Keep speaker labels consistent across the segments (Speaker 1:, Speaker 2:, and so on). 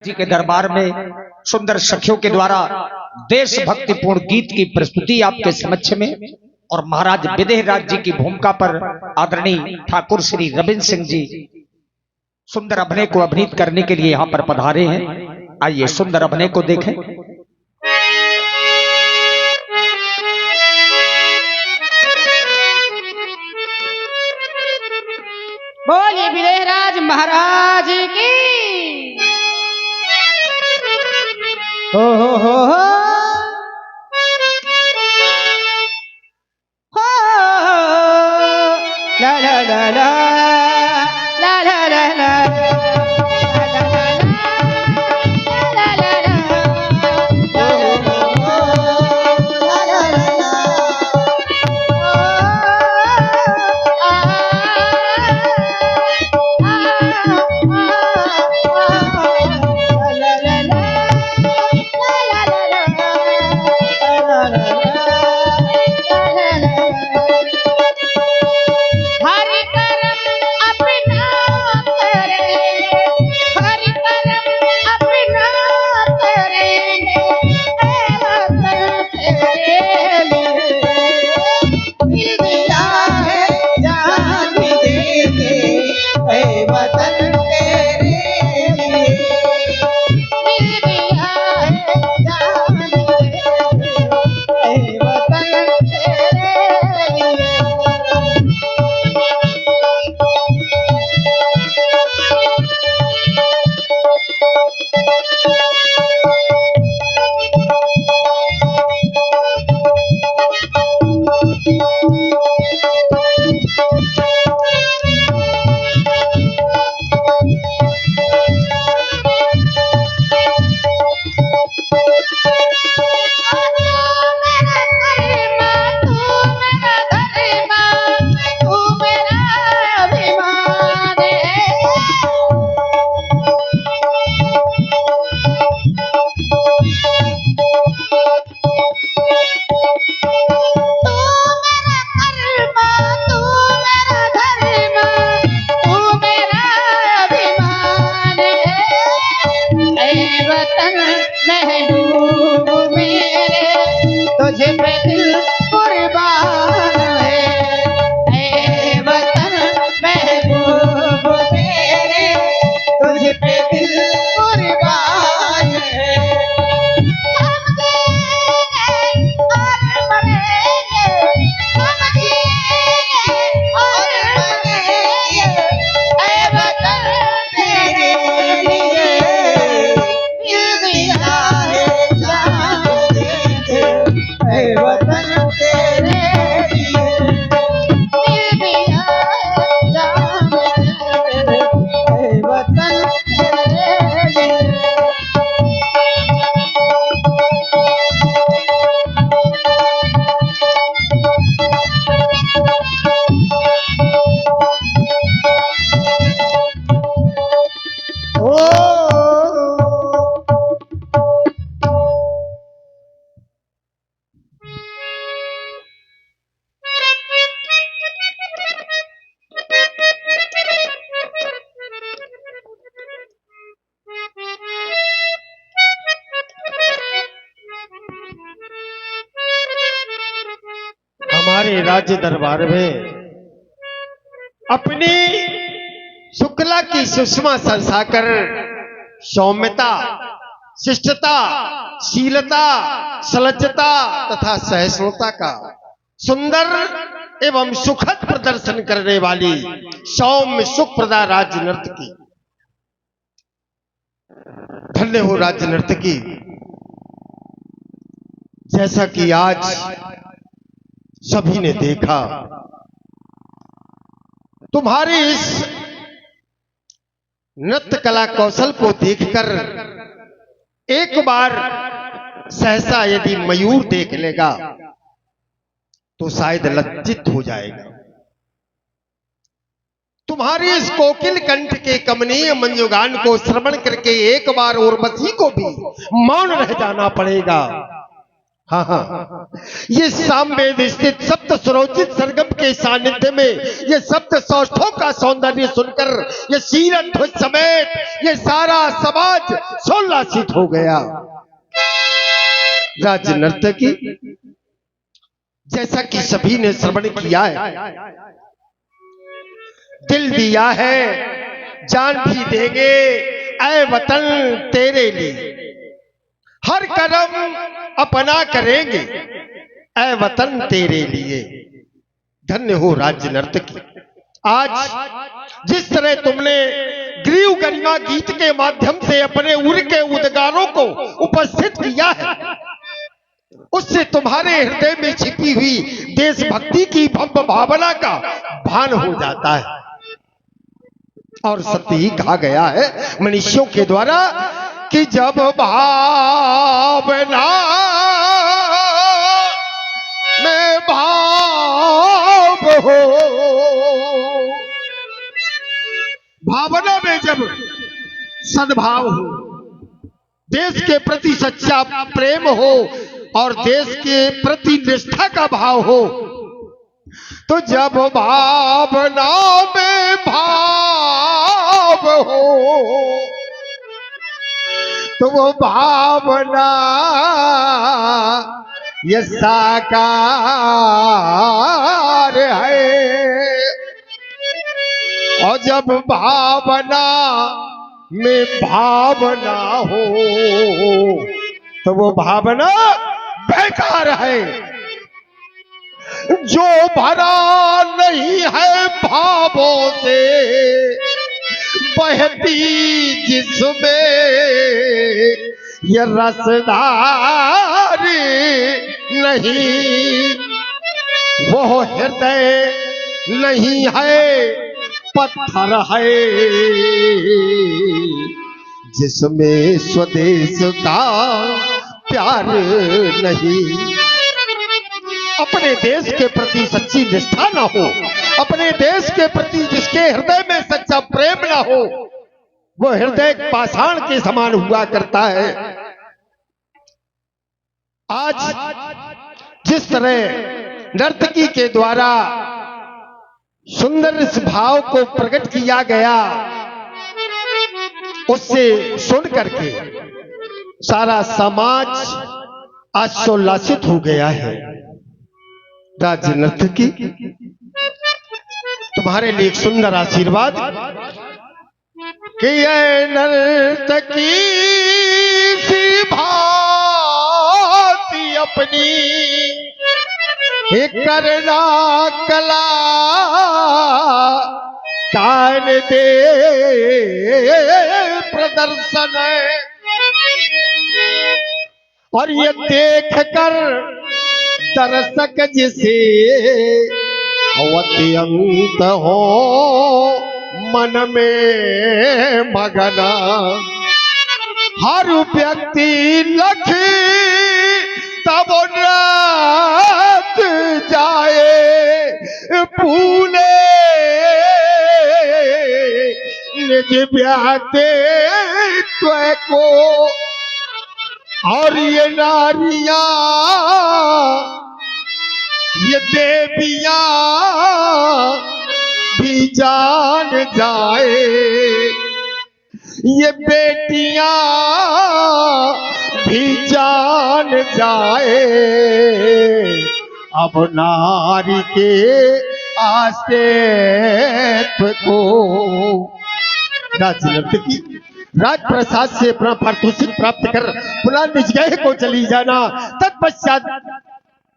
Speaker 1: जी के दरबार में सुंदर सखियों के द्वारा देशभक्तिपूर्ण गीत की प्रस्तुति आपके समक्ष में, और महाराज विदेहराज जी की भूमिका पर आदरणीय ठाकुर श्री रविंद्र सिंह जी सुंदर अभिनय को अभिनीत करने के लिए यहाँ पर पधारे हैं। आइए सुंदर अभिनय को देखें।
Speaker 2: बोलिए विदेहराज महाराज की। हो ला ला ला ला ला ला ला ला
Speaker 3: हमारे राज्य दरबार में अपनी शुक्ला की सुषमा संसाकर सौम्यता, शिष्टता, शीलता, सलज्जता तथा सहिष्णुता का सुंदर एवं सुखद प्रदर्शन करने वाली सौम्य सुखप्रदा राज्य नर्तकी। धन्य हो राज्य नर्तकी। जैसा कि आज सभी ने देखा, तुम्हारी इस नृत्य कला कौशल को देखकर एक बार सहसा यदि मयूर देख लेगा तो शायद लज्जित हो जाएगा। तुम्हारी इस कोकिल कंठ के कमनीय मंजुगान को श्रवण करके एक बार उर्वशी को भी मौन रह जाना पड़ेगा। हाँ हाँ, ये सामवेद स्थित सप्त सुरोचित सरगम के सानिध्य में ये सप्त सौष्ठों का सौंदर्य सुनकर ये शीलन ध्वज समेत ये सारा समाज सुन उल्लासित हो गया। राज नर्तकी, जैसा कि सभी ने श्रवण किया है, दिल दिया है जान भी देंगे ऐ वतन तेरे लिए, हर कदम अपना करेंगे ऐ वतन तेरे लिए। धन्य हो राज्य नर्तकी। आज जिस तरह तुमने ग्रीव गरिमा गीत के माध्यम से अपने उर के उद्गारों को उपस्थित किया है, उससे तुम्हारे हृदय में छिपी हुई देशभक्ति की भव्य भावना का भान हो जाता है। और सत्य ही कहा गया है मनुष्यों के द्वारा कि जब भावना में भाव हो, भावना में जब सद्भाव हो, देश के प्रति सच्चा प्रेम हो और देश के प्रति निष्ठा का भाव हो, तो जब भावना में भाव हो तो वो भावना ये साकार है। और जब भावना में भावना हो तो वो भावना बेकार है। जो भरा नहीं है भावों से बहती जिसमें ये रसधारी नहीं, वो हृदय नहीं है पत्थर है जिसमें स्वदेश का प्यार नहीं। अपने देश के प्रति सच्ची निष्ठा ना हो, अपने देश के प्रति जिसके हृदय में सच्चा प्रेम ना हो, वो हृदय पाषाण के समान हुआ करता है। आज जिस तरह नर्तकी के द्वारा सुंदर इस भाव को प्रकट किया गया, उससे सुन करके सारा समाज आश्चर्यचकित हो गया है। राज्य नर्तकी, तुम्हारे लिए एक सुंदर आशीर्वाद कि ये नर्तकी सी भांति अपनी एक करना कला कान दे प्रदर्शन, और ये देख कर दर्शक जिसे अत्यंत हो मन में मगन, हर व्यक्ति लख तब रात जाए पूने निज व्यक्तित्व को। और ये नारियां ये देवियां भी जान जाए, ये बेटियां भी जान जाए, अब नारी के अस्तित्व को। राजनर्तकी, राजप्रसाद से अपना पारितोषिक प्राप्त कर पुनः निज गृह को चली जाना। तत्पश्चात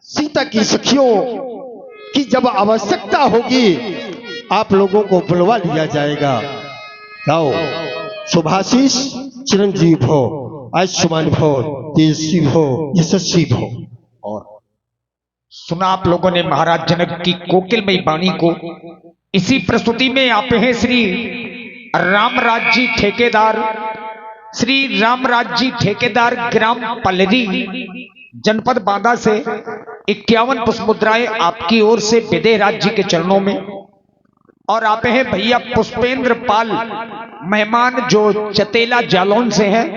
Speaker 3: सीता की सखियों की जब आवश्यकता होगी आप लोगों को बुलवा लिया जाएगा। गाओ, शुभाशीष चिरंजीव भो, आयुष्मान भो, तेजस्वी भो, यशस्वी भो।
Speaker 1: और सुना आप लोगों ने महाराज जनक की कोकिलमयी वाणी को। इसी प्रस्तुति में आप हैं श्री रामराज जी ठेकेदार, श्री रामराज जी ठेकेदार, ग्राम पलरी, जनपद बांदा से 51 पुष्प मुद्राएं आपकी ओर से विदेह राज जी के चरणों में। और आप हैं भैया पुष्पेंद्र पाल, मेहमान जो चतेला जालौन से हैं,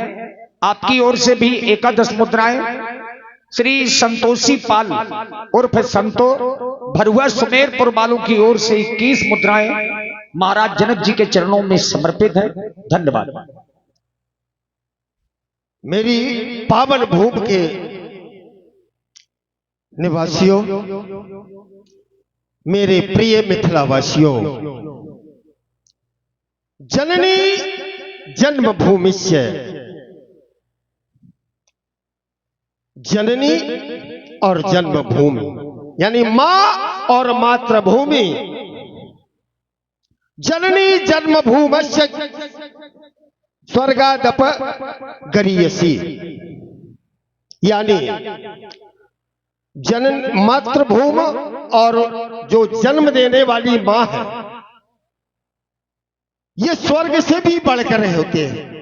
Speaker 1: आपकी ओर से भी 11 मुद्राएं। श्री संतोषी पाल उर्फ संतो, भरुआ सुमेरपुर वालों की ओर से 21 मुद्राएं महाराज जनक जी के चरणों में समर्पित है। धन्यवाद।
Speaker 3: मेरी पावन भूमि के निवासियों, मेरे प्रिय मिथिलावासियों, जननी जन्मभूमिस्य, जननी और जन्मभूमि यानी मां और मातृभूमि, जननी जन्मभूमस्य स्वर्गादप गरीयसी, यानी जनन मातृभूमि और जो जन्म देने वाली मां है, ये स्वर्ग से भी बढ़कर होते हैं।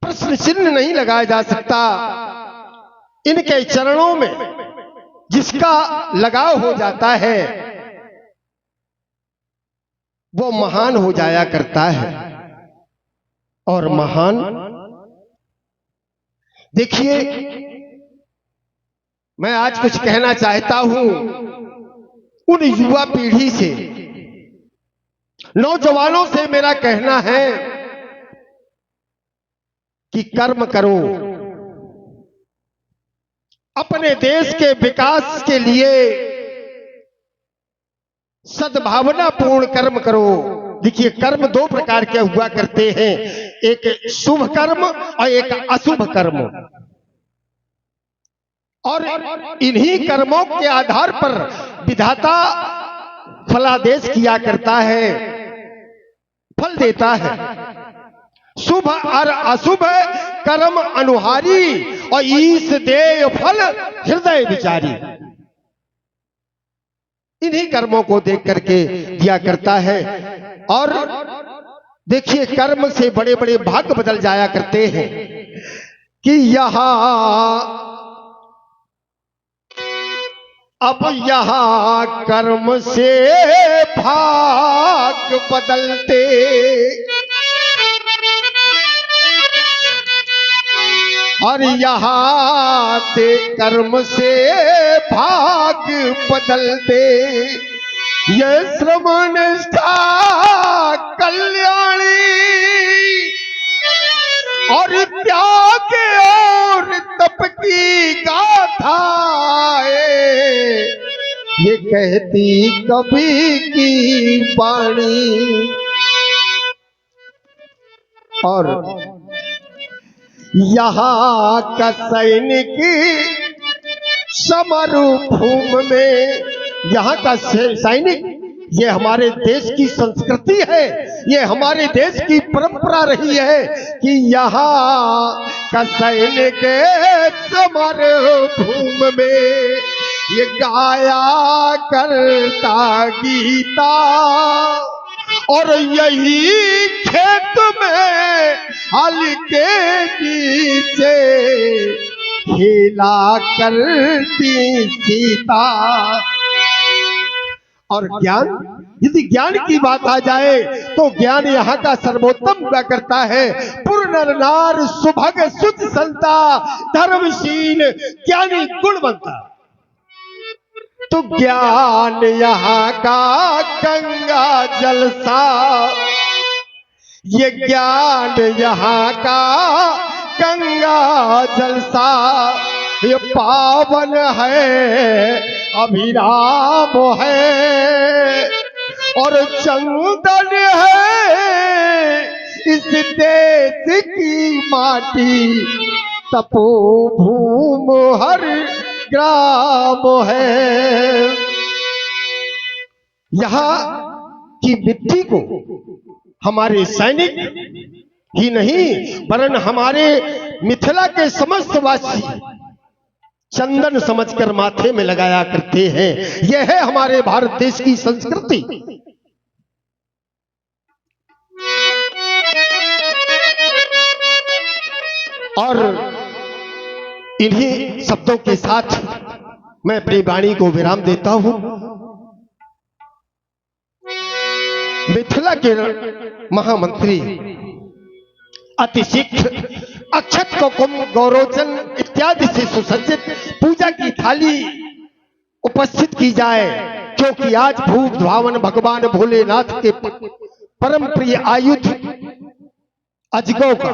Speaker 3: प्रश्न चिन्ह नहीं लगाया जा सकता। इनके चरणों में जिसका लगाव हो जाता है वो महान हो जाया करता है। और महान, देखिए, मैं आज कुछ कहना चाहता हूं उन युवा पीढ़ी से, नौजवानों से मेरा कहना है कि कर्म करो, अपने देश के विकास के लिए सद्भावना पूर्ण कर्म करो। देखिए, कर्म दो प्रकार के हुआ करते हैं, एक शुभ कर्म और एक अशुभ कर्म। और इन्हीं कर्मों के आधार पर विधाता फलादेश किया करता है, फल देता है। शुभ और अशुभ कर्म अनुहारी और ईश देय फल हृदय विचारी। इन्हीं कर्मों को देख करके दिया करता है। और देखिए, कर्म से बड़े बड़े भाग्य बदल जाया करते हैं कि यहां अब यहां कर्म से भाग्य बदलते, और यहां ते कर्म से भाग्य बदलते। ये श्रवण निष्ठा कल्याणी और त्याग और तप की गाथा है, ये कहती कभी की वाणी। और यहाँ का सैनिक समरभूमि में, यहाँ का सैनिक, ये हमारे देश की संस्कृति है, ये हमारे देश की परंपरा रही है कि यहाँ का सैनिक समरभूमि में ये गाया करता गीता, और यही खेत में हल के नीचे खेला करती सीता। और ज्ञान, यदि ज्ञान की बात आ जाए तो ज्ञान यहाँ का सर्वोत्तम हुआ करता है। पुर नर नार सुभग सुच संता, धर्मशील ज्ञानी गुणवंता। तो ज्ञान यहाँ का गंगा जलसा, ये ज्ञान यहाँ का गंगा जलसा, ये पावन है अभिराम है और चंदन है इस देश की माटी, तपोभूम हर ग्राम है। यहाँ की मिट्टी को हमारे सैनिक ही नहीं वरन हमारे मिथिला के समस्त वासी चंदन समझकर माथे में लगाया करते हैं। यह है हमारे भारत देश की संस्कृति। और इन्हीं शब्दों के साथ मैं अपनी वाणी को विराम देता हूं। मिथिला के महामंत्री अतिशीघ्र अक्षत कुकुम गौरोचन इत्यादि से सुसज्जित पूजा की थाली उपस्थित की जाए, क्योंकि आज भूप धावन भगवान भोलेनाथ के परम प्रिय आयुध अजगों का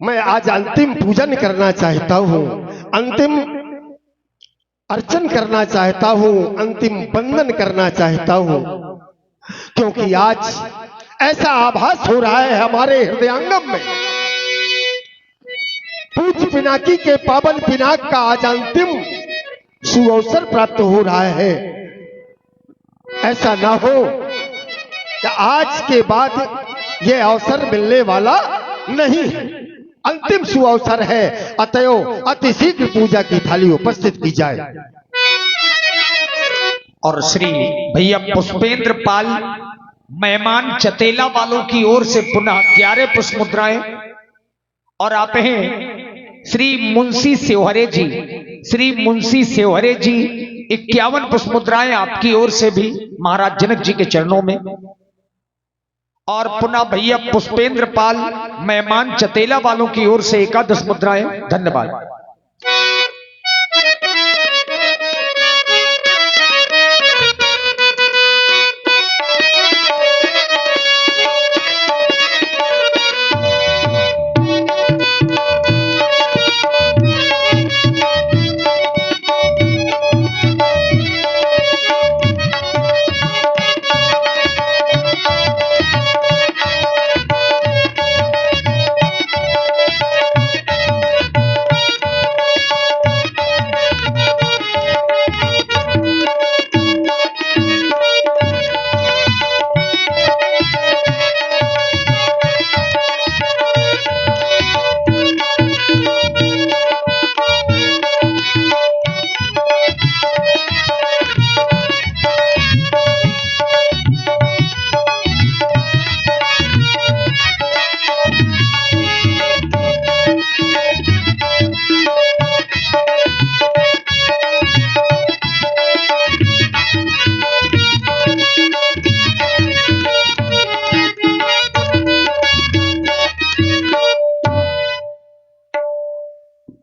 Speaker 3: मैं आज अंतिम पूजन करना चाहता हूं, अंतिम अर्चन करना चाहता हूं, अंतिम वंदन करना चाहता हूं, क्योंकि आज ऐसा आभास हो रहा है हमारे हृदयांगम में पूज्य पिनाकी के पावन पिनाक का आज अंतिम सुअवसर प्राप्त हो रहा है। ऐसा ना हो कि आज के बाद यह अवसर मिलने वाला नहीं है, अंतिम सुअवसर है। अतएव अति शीघ्र पूजा की थाली उपस्थित की जाए।
Speaker 1: और श्री भैया पुष्पेंद्र पाल मेहमान चतेला वालों की ओर से पुनः 11 पुष्प मुद्राएं, और आते हैं श्री मुंशी सेवहरे जी, श्री मुंशी सेवहरे जी 51 पुष्प मुद्राएं आपकी ओर से भी महाराज जनक जी के चरणों में, और पुनः भैया पुष्पेंद्र पाल मेहमान चतेला वालों की ओर से 11 मुद्राएं। धन्यवाद।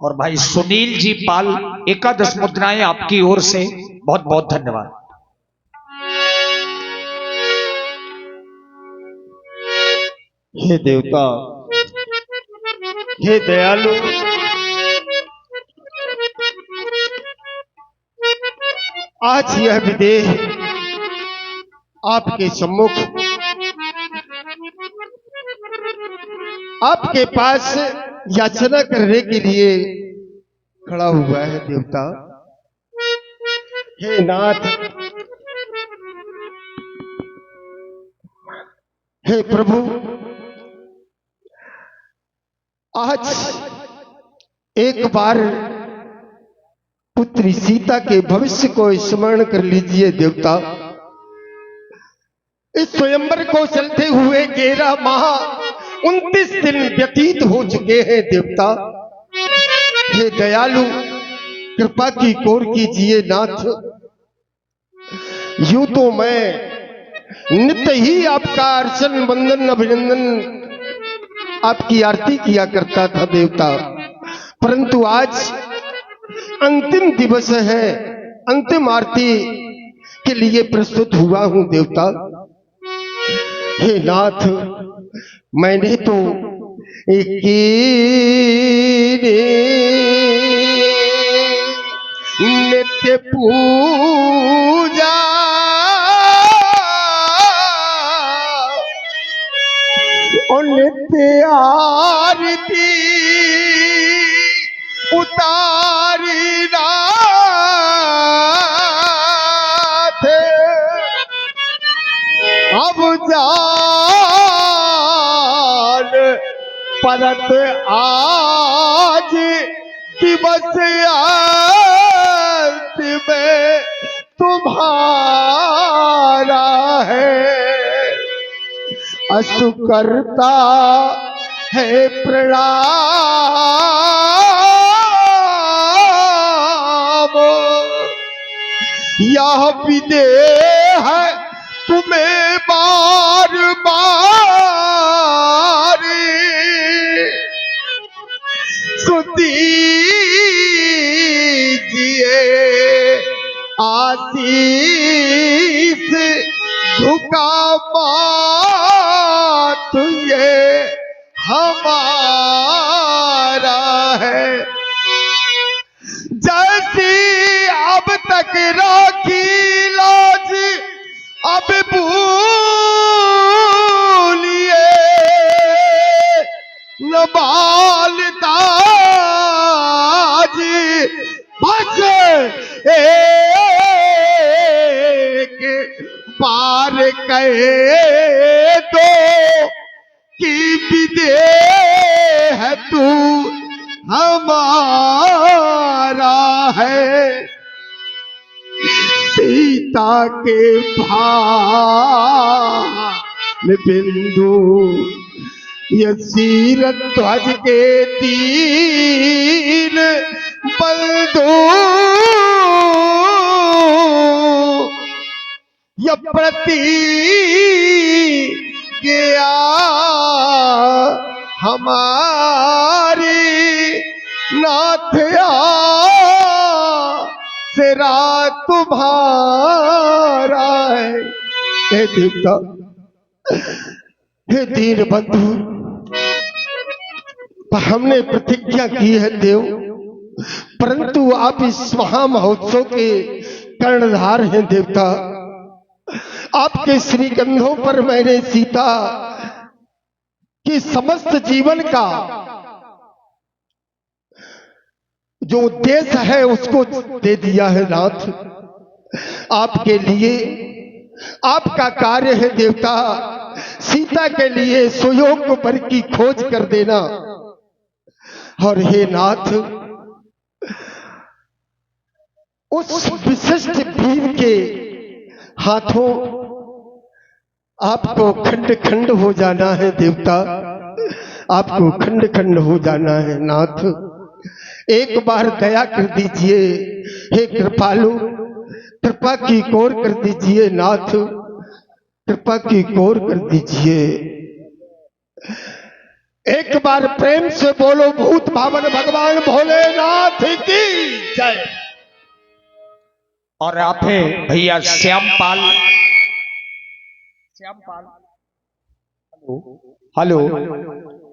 Speaker 1: और भाई सुनील जी पाल 11 मुद्राएं आपकी ओर से, बहुत बहुत धन्यवाद।
Speaker 3: हे देवता, हे दयालु, आज यह विदेह आपके सम्मुख आपके पास याचना करने के लिए खड़ा हुआ है। देवता, हे नाथ, हे प्रभु, आज एक बार पुत्री सीता के भविष्य को स्मरण कर लीजिए। देवता, इस स्वयंवर को चलते हुए 11 माह 29 दिन व्यतीत हो चुके हैं। देवता, हे दयालु, कृपा की कोर कीजिए नाथ। यूं तो मैं नित्य ही आपका अर्चन वंदन अभिनंदन आपकी आरती किया करता था देवता, परंतु आज अंतिम दिवस है, अंतिम आरती के लिए प्रस्तुत हुआ हूं। देवता, हे नाथ, मैंने तो नित्य पूजा और नित्य आरती उतारी नाथ, अब जान परत आज दिवस अंत में तुम्हारा है। अस्तु करता है प्रणाम, यह विदेह है तुम्हें बार बार दीजिए आशीष झुका मात ये हमारा है। जैसी अब तक राखी लाज अब भूलिए न बालताज, बस एक बार कहे दो कि विदेह है तू हमारा है। सीता के भाल बिंदु ये सीरत ध्वज के तीन बंधु, ये प्रतिज्ञा हमारी नाथ सिरा तुम्हारा है। हे देवता, हे दीन बंधु, हमने प्रतिज्ञा की है देव, परंतु आप इस महामहोत्सव के कर्णधार हैं देवता। आपके श्री कंधों पर मैंने सीता की समस्त जीवन का जो उद्देश्य है उसको दे दिया है नाथ। आपके लिए आपका कार्य है देवता, सीता के लिए सुयोग वर की खोज कर देना। और हे नाथ, उस विशिष्ट वीर के हाथों आपको खंड खंड हो जाना है देवता, आपको खंड खंड हो जाना है नाथ। एक बार दया कर दीजिए हे कृपालु, कृपा की गौर कर दीजिए नाथ, कृपा की गौर कर दीजिए। एक बार प्रेम से बोलो भूत भावन भगवान भोलेनाथ की जय।
Speaker 1: और आप हैं भैया श्यामपाल। हेलो,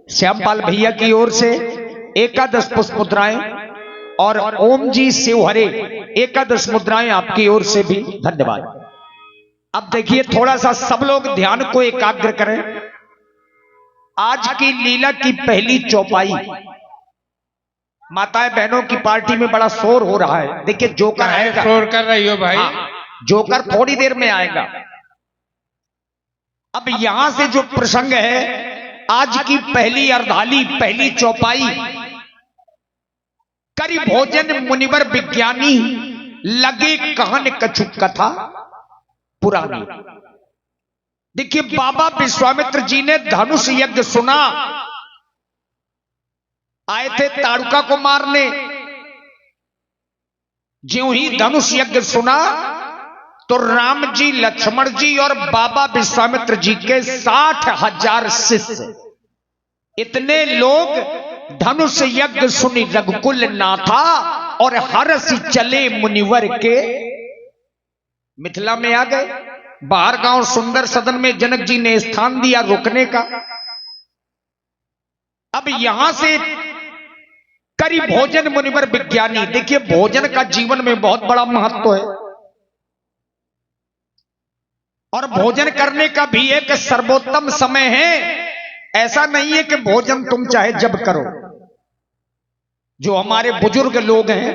Speaker 1: श्यामपाल भैया की ओर से एकादश पुष्प मुद्राएं और ओम जी शिवहरे एकादश मुद्राएं आपकी ओर से भी धन्यवाद। अब देखिए, थोड़ा सा सब लोग ध्यान को एकाग्र करें। आज की लीला की पहली चौपाई, माताएं बहनों की पार्टी में बड़ा शोर हो रहा है। देखिए जोकर आएगा,
Speaker 2: शोर कर रही हो भाई।
Speaker 1: हाँ, जोकर थोड़ी देर में आएगा। अब यहां से जो प्रसंग है, आज की पहली अर्धाली, पहली चौपाई, करी भोजन मुनिवर विज्ञानी लगे कहन कछु कथा पुरानी। देखिए, बाबा विश्वामित्र जी ने धनुष यज्ञ सुना, आए थे ताड़ुका को मारने। ज्यों ही धनुष यज्ञ सुना तो राम जी, लक्ष्मण जी और बाबा विश्वामित्र जी के 60,000 शिष्य, इतने लोग धनुष यज्ञ सुनी रघुकुल नाथा और हरसि चले मुनिवर के मिथिला में आ गए। बाहर गांव सुंदर सदन में जनक जी ने स्थान दिया रुकने का। अब यहां से करी भोजन मुनिवर विज्ञानी। देखिए, भोजन का जीवन में बहुत बड़ा महत्व है और भोजन करने का भी एक सर्वोत्तम समय है। ऐसा नहीं है कि भोजन तुम चाहे जब करो। जो हमारे बुजुर्ग लोग हैं,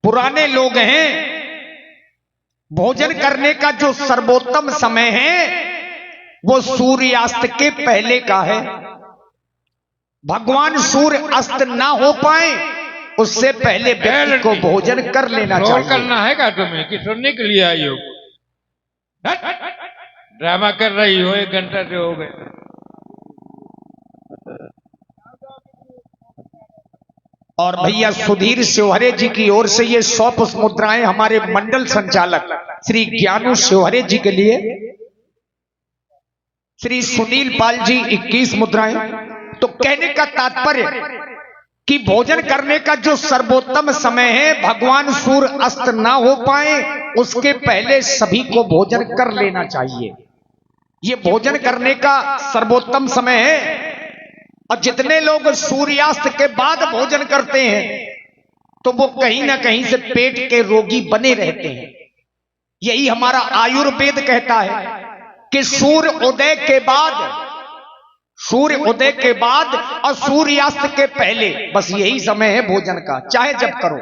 Speaker 1: पुराने लोग हैं, भोजन करने का जो सर्वोत्तम समय है वो सूर्यास्त के पहले का है। भगवान सूर्य अस्त ना हो पाए उससे पहले व्यक्ति को भोजन कर लेना चाहिए।
Speaker 2: करना है क्या तुम्हें कि सुनने के लिए आई हो? ड्रामा कर रही हो, 1 घंटा से हो गए।
Speaker 1: और भैया सुधीर शिवहरे जी की ओर से ये 100 पुष्प मुद्राएं हमारे मंडल संचालक श्री ज्ञानू शिवहरे जी के लिए, श्री सुनील पाल जी 21 मुद्राएं। तो कहने का तात्पर्य कि भोजन करने का जो सर्वोत्तम समय है, भगवान सूर्य अस्त ना हो पाए उसके पहले सभी को भोजन कर लेना चाहिए। ये भोजन करने का सर्वोत्तम समय है। और जितने लोग सूर्यास्त के बाद भोजन करते हैं तो वो कहीं ना कहीं से पेट के रोगी बने रहते हैं। यही हमारा आयुर्वेद कहता है कि सूर्य उदय के बाद और सूर्यास्त के पहले बस यही समय है भोजन का, चाहे जब करो।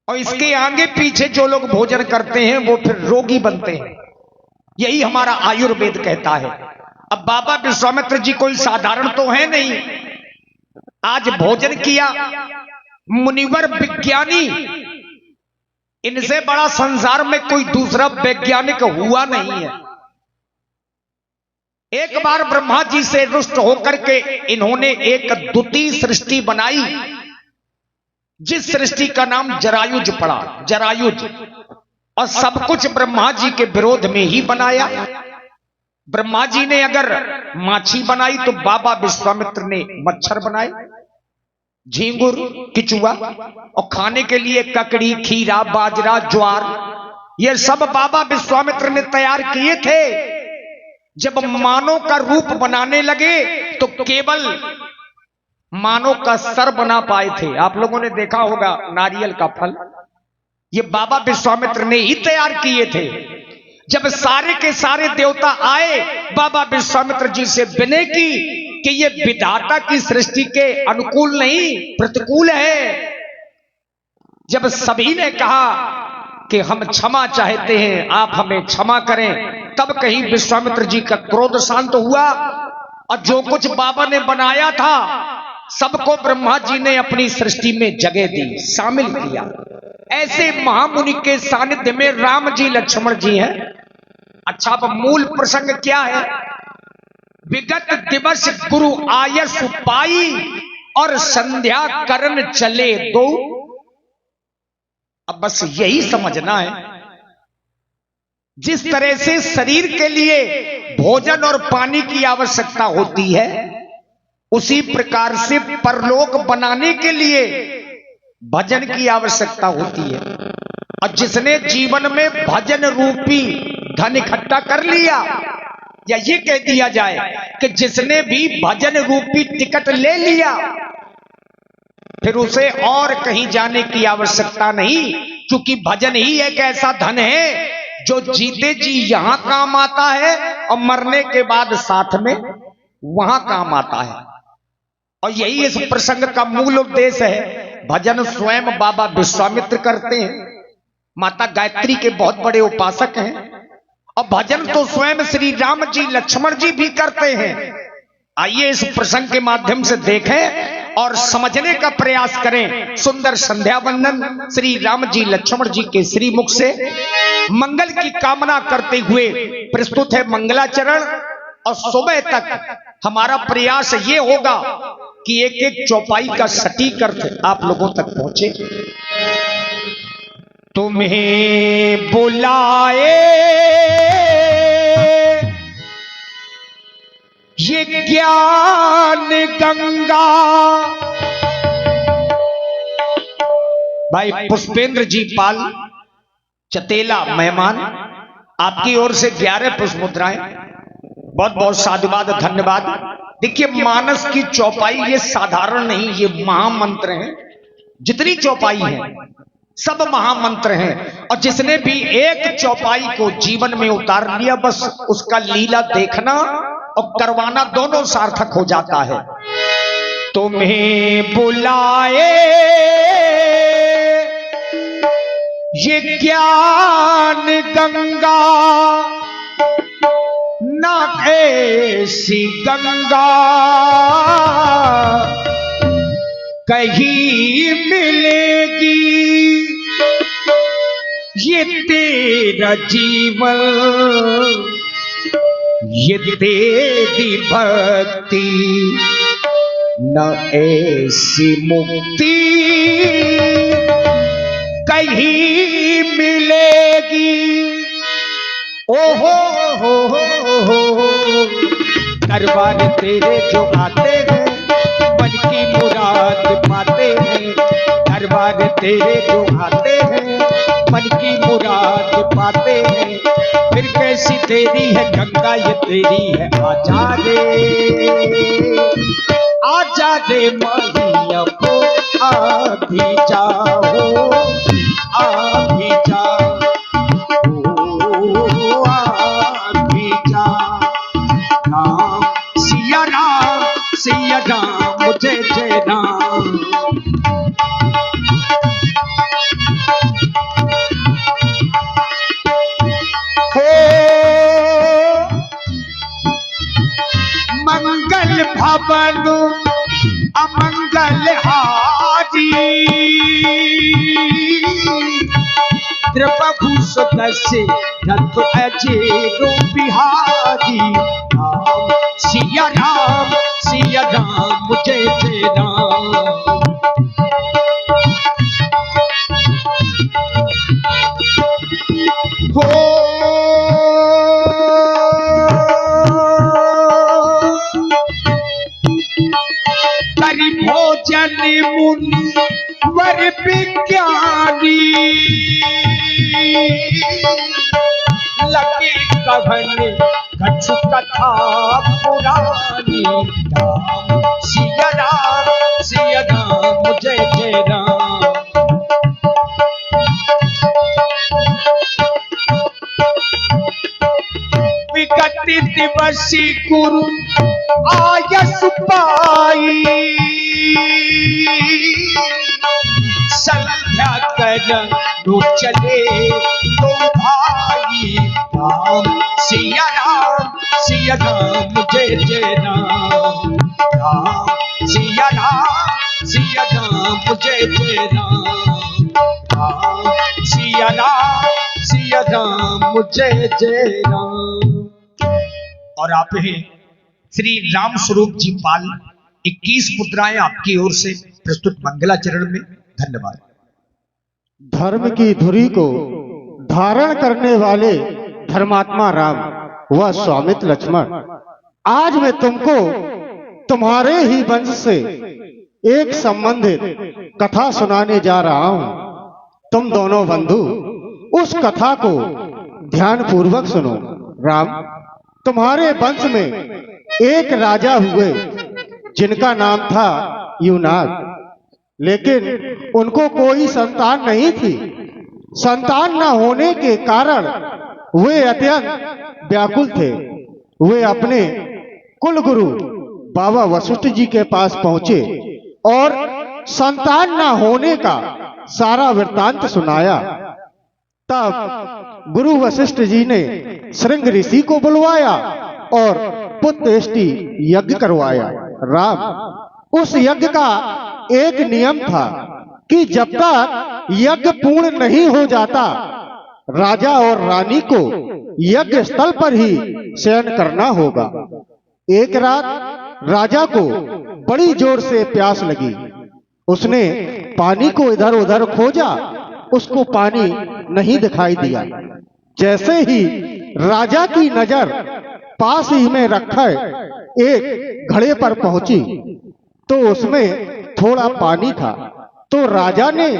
Speaker 1: और इसके आगे पीछे जो लोग भोजन करते हैं वो फिर रोगी बनते हैं। यही हमारा आयुर्वेद कहता है। अब बाबा विश्वामित्र जी कोई साधारण तो है नहीं। आज भोजन किया, मुनिवर विज्ञानी, इनसे बड़ा संसार में कोई दूसरा वैज्ञानिक हुआ नहीं है। एक बार ब्रह्मा जी से रुष्ट होकर के इन्होंने एक द्वितीय सृष्टि बनाई, जिस सृष्टि का नाम जरायुज पड़ा, जरायुज। और सब कुछ ब्रह्मा जी के विरोध में ही बनाया। ब्रह्मा जी ने अगर माछी बनाई तो बाबा विश्वामित्र ने मच्छर बनाए, झींगुर, किचुआ, और खाने के लिए ककड़ी, खीरा, बाजरा, ज्वार, ये सब बाबा विश्वामित्र ने तैयार किए थे। जब मानव का रूप बनाने लगे तो केवल मानव का सर बना पाए थे। आप लोगों ने देखा होगा नारियल का फल, ये बाबा विश्वामित्र ने ही तैयार किए थे। जब सारे के सारे देवता आए बाबा विश्वामित्र जी से विनय की कि ये विधाता की सृष्टि के अनुकूल नहीं, प्रतिकूल है। जब सभी ने कहा कि हम क्षमा चाहते हैं, आप हमें क्षमा करें, तब कहीं विश्वामित्र जी का क्रोध शांत हुआ और जो कुछ बाबा ने बनाया था सबको ब्रह्मा जी ने अपनी सृष्टि में जगह दी, शामिल किया। ऐसे महामुनि के सानिध्य में राम जी, लक्ष्मण जी हैं। अच्छा, अब मूल प्रसंग क्या है? विगत दिवस गुरु आयस पाई और संध्या करन चले दो। अब बस यही समझना है, जिस तरह से शरीर के लिए भोजन और पानी की आवश्यकता होती है, उसी प्रकार से परलोक बनाने के लिए भजन की आवश्यकता होती है। और जिसने जीवन में भजन रूपी धन इकट्ठा कर लिया, या ये कह दिया जाए कि जिसने भी भजन रूपी टिकट ले लिया, फिर उसे और कहीं जाने की आवश्यकता नहीं, क्योंकि भजन ही एक ऐसा धन है जो जीते जी यहां काम आता है और मरने के बाद साथ में वहां काम आता है। और यही इस प्रसंग का मूल उद्देश्य है। भजन स्वयं बाबा विश्वामित्र करते हैं, माता गायत्री के बहुत बड़े उपासक हैं, और भजन तो स्वयं श्री राम जी, लक्ष्मण जी भी करते हैं। आइए इस प्रसंग के माध्यम से देखें और समझने का प्रयास करें। सुंदर संध्या वंदन श्री राम जी, लक्ष्मण जी के श्री मुख से मंगल की कामना करते हुए प्रस्तुत है मंगलाचरण। और सुबह तक हमारा प्रयास ये होगा कि एक एक चौपाई का सटीक अर्थ आप लोगों तक पहुंचे। तुम्हें बुलाए ये ज्ञान गंगा। भाई पुष्पेंद्र जी पाल चतेला मेहमान, आपकी ओर से 11 पुष्प मुद्राएं। बहुत बहुत साधुवाद, धन्यवाद। देखिए, मानस की चौपाई ये साधारण नहीं, ये महामंत्र है। जितनी चौपाई है सब महामंत्र हैं। और जिसने भी एक चौपाई को जीवन में उतार लिया, बस उसका लीला देखना और करवाना दोनों सार्थक हो जाता है। तुम्हें बुलाए ये ज्ञान गंगा, ना ऐसी गंगा कहीं मिलेगी। ये तेरा जीवन, ये तेरी भक्ति, न ऐसी मुक्ति कहीं मिलेगी। ओहो हो, दरबार तेरे जो आते हैं मन की मुराद पाते हैं। दरबार तेरे जो आते हैं मन की मुराद पाते हैं। फिर कैसी तेरी है गंगा ये तेरी है, आजा रे मैया को आ भी जाओ, आ भी जाओ, ओ आ भी जाओ। राम सिया राम जय जय राम। मंगल भवन अमंगल हारी, द्रवभूषण से रत अजेरो बिहारी। राम सिया राम जय जय राम। हो करि भोजन मुनि वर विज्ञानी, लगे कवन कछु कथा पुरानी। राम सिया राम जय जय राम। विगत दिवसी गुरु आयस पाई, संध्या कर लो चले तो भाई। राम सिया राम जय जय राम। राम सिया राम जय जय राम। राम सिया राम जय जय राम। और आप हैं श्री राम स्वरूप जी पाल, 21 मुद्राएं आपकी ओर से प्रस्तुत मंगलाचरण में। धन्यवाद।
Speaker 2: धर्म की धुरी को धारण करने वाले धर्मात्मा राम व स्वामित्व लक्ष्मण, आज मैं तुमको तुम्हारे ही वंश से एक संबंधित कथा सुनाने जा रहा हूं। तुम दोनों बंधु उस कथा को ध्यान पूर्वक सुनो। राम, तुम्हारे वंश में एक राजा हुए जिनका नाम था युनाग, लेकिन उनको कोई संतान नहीं थी। संतान न होने के कारण वे अत्यंत व्याकुल थे। वे अपने कुल गुरु बाबा वशिष्ठ जी के पास पहुंचे और संतान न होने का सारा वृत्तांत सुनाया। तब गुरु वशिष्ठ जी ने श्रृंग ऋषि को बुलवाया और पुत्रेष्टि यज्ञ करवाया। राम, उस यज्ञ का एक नियम था कि जब तक यज्ञ पूर्ण नहीं हो जाता, राजा और रानी को यज्ञ स्थल पर ही शयन करना होगा। एक रात राजा को बड़ी जोर से प्यास लगी। उसने पानी को इधर उधर खोजा, उसको पानी नहीं दिखाई दिया। जैसे ही राजा की नजर पास ही में रखे एक घड़े पर पहुंची तो उसमें थोड़ा पानी था। तो राजा ने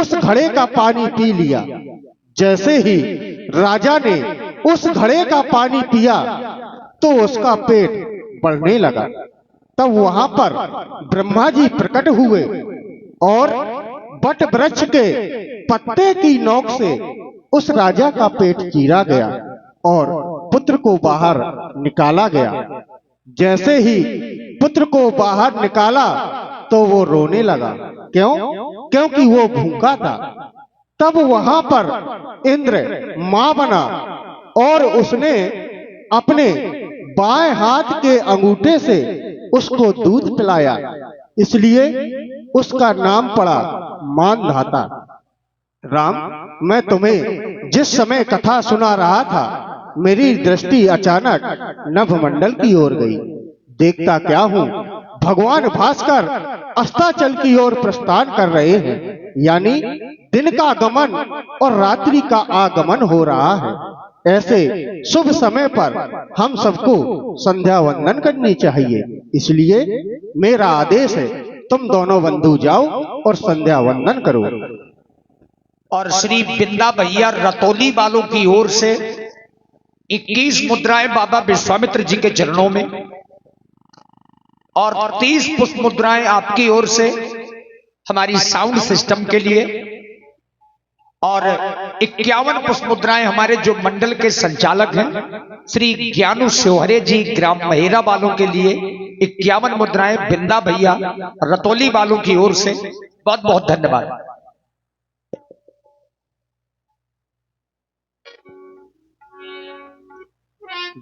Speaker 2: उस घड़े का पानी पी लिया। जैसे ही राजा ने उस घड़े का पानी पिया तो उसका पेट बढ़ने लगा। तब वहां पर ब्रह्मा जी प्रकट हुए और बट वृक्ष के पत्ते की नोक से उस राजा का पेट चीरा गया और पुत्र को बाहर निकाला गया। जैसे ही पुत्र को बाहर निकाला तो वो रोने लगा। क्यों? क्योंकि वो भूखा था। तब वहां पर इंद्र मां बना और उसने अपने बाएं हाथ के अंगूठे से उसको दूध पिलाया, इसलिए उसका नाम पड़ा मानधाता। राम, मैं तुम्हें जिस समय कथा सुना रहा था, मेरी दृष्टि अचानक नभमंडल की ओर गई। देखता क्या हूं, भगवान भास्कर अस्ताचल की ओर प्रस्थान कर रहे हैं, यानी दिन का गमन और रात्रि का आगमन हो रहा है। ऐसे शुभ समय पर हम सबको संध्या वंदन करनी चाहिए। इसलिए मेरा आदेश है, तुम दोनों बंधु जाओ और संध्या वंदन करो।
Speaker 1: और श्री बिंदा भैया रतौली वालों की ओर से 21 मुद्राएं बाबा विश्वामित्र जी के चरणों में और 30 पुष्प मुद्राएं आपकी ओर से हमारी साउंड सिस्टम के लिए और 51 पुष्प मुद्राएं हमारे जो मंडल के संचालक हैं श्री ज्ञानू शिवहरे जी ग्राम महेरा वालों के लिए 51 मुद्राएं बिंदा भैया रतौली वालों की ओर से बहुत बहुत धन्यवाद।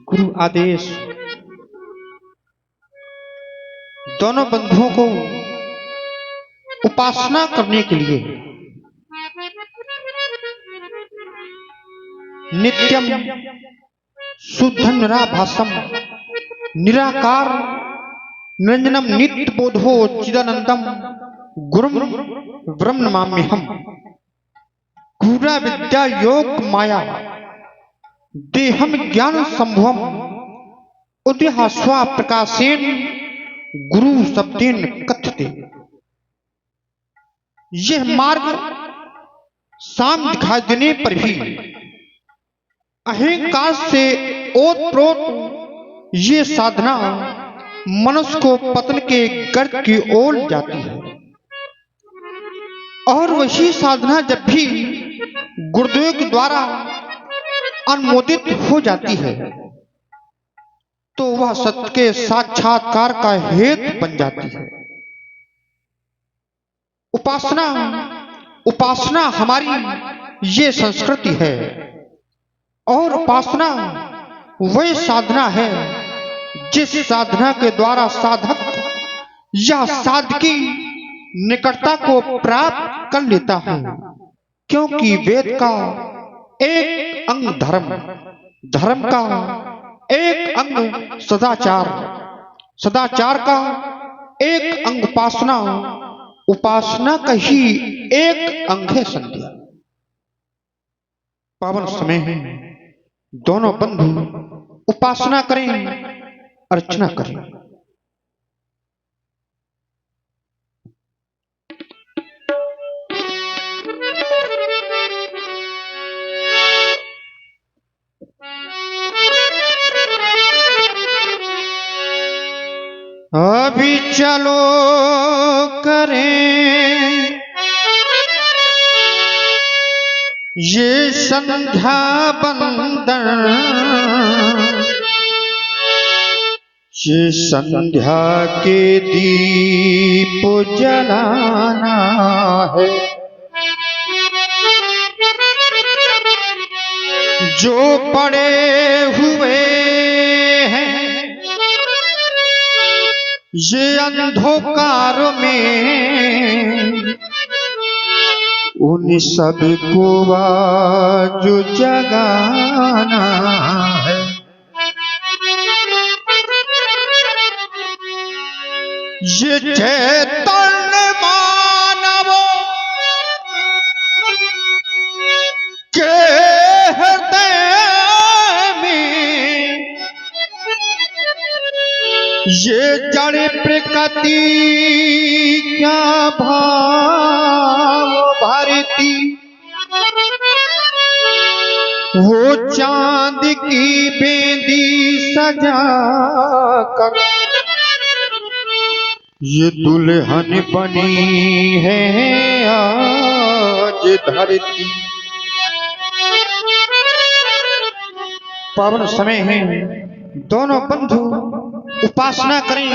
Speaker 2: गुरु आदेश दोनों बंधुओं को उपासना करने के लिए नित्यम शुद्धं निराभासम निराकार निरंजनम नित्य बोधो चिदानंदम गुरुम ब्रह्म नमाम्यहम् गुरा विद्या योग माया देहम ज्ञान संभवम उद्यास्वा प्रकाशेन गुरु शब्देन कथ्यते। यह मार्ग साम दिखाई देने पर भी अहंकार से ओतप्रोत ये साधना मनुष्य को पतन के गर्त की ओर जाती है और वही साधना जब भी गुरुदेव के द्वारा अनुमोदित हो जाती है तो वह सत्य के साक्षात्कार का हेतु बन जाती है। उपासना हमारी ये संस्कृति है और उपासना वह साधना है जिस साधना के द्वारा साधक या साधकी निकटता को प्राप्त कर लेता है, क्योंकि वेद का एक अंग धर्म का एक अंग सदाचार का एक अंग उपासना का ही एक अंग है संध्या। पावन समय है, दोनों बंधु उपासना करें, अर्चना करें। अभी चलो करें ये संध्या बंदन, ये संध्या के दीप जलाना है, जो पड़े हुए हैं ये अंधकार में उन सब को आज जगाना है। ये चैतन्य मानव के हृदय में ये जड़ प्रकृति क्या भाव भरती, वो चांद की बेंदी सजा कर ये दुल्हन बनी है आज धरती। पावन समय है, दोनों बंधु उपासना करें,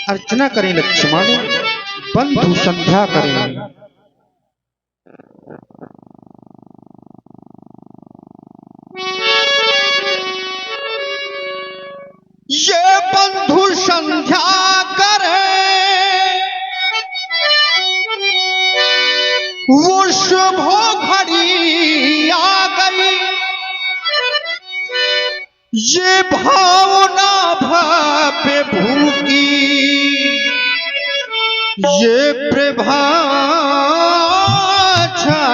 Speaker 2: अर्चना करें, लक्ष्मण बंधु संध्या करें। ये बंधु संध्या करें, वो शुभ घड़ी आ गई, ये भावना भावे भूखी, ये प्रभा छा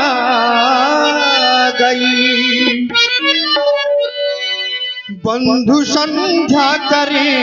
Speaker 2: गई। बंधु संध्या करें,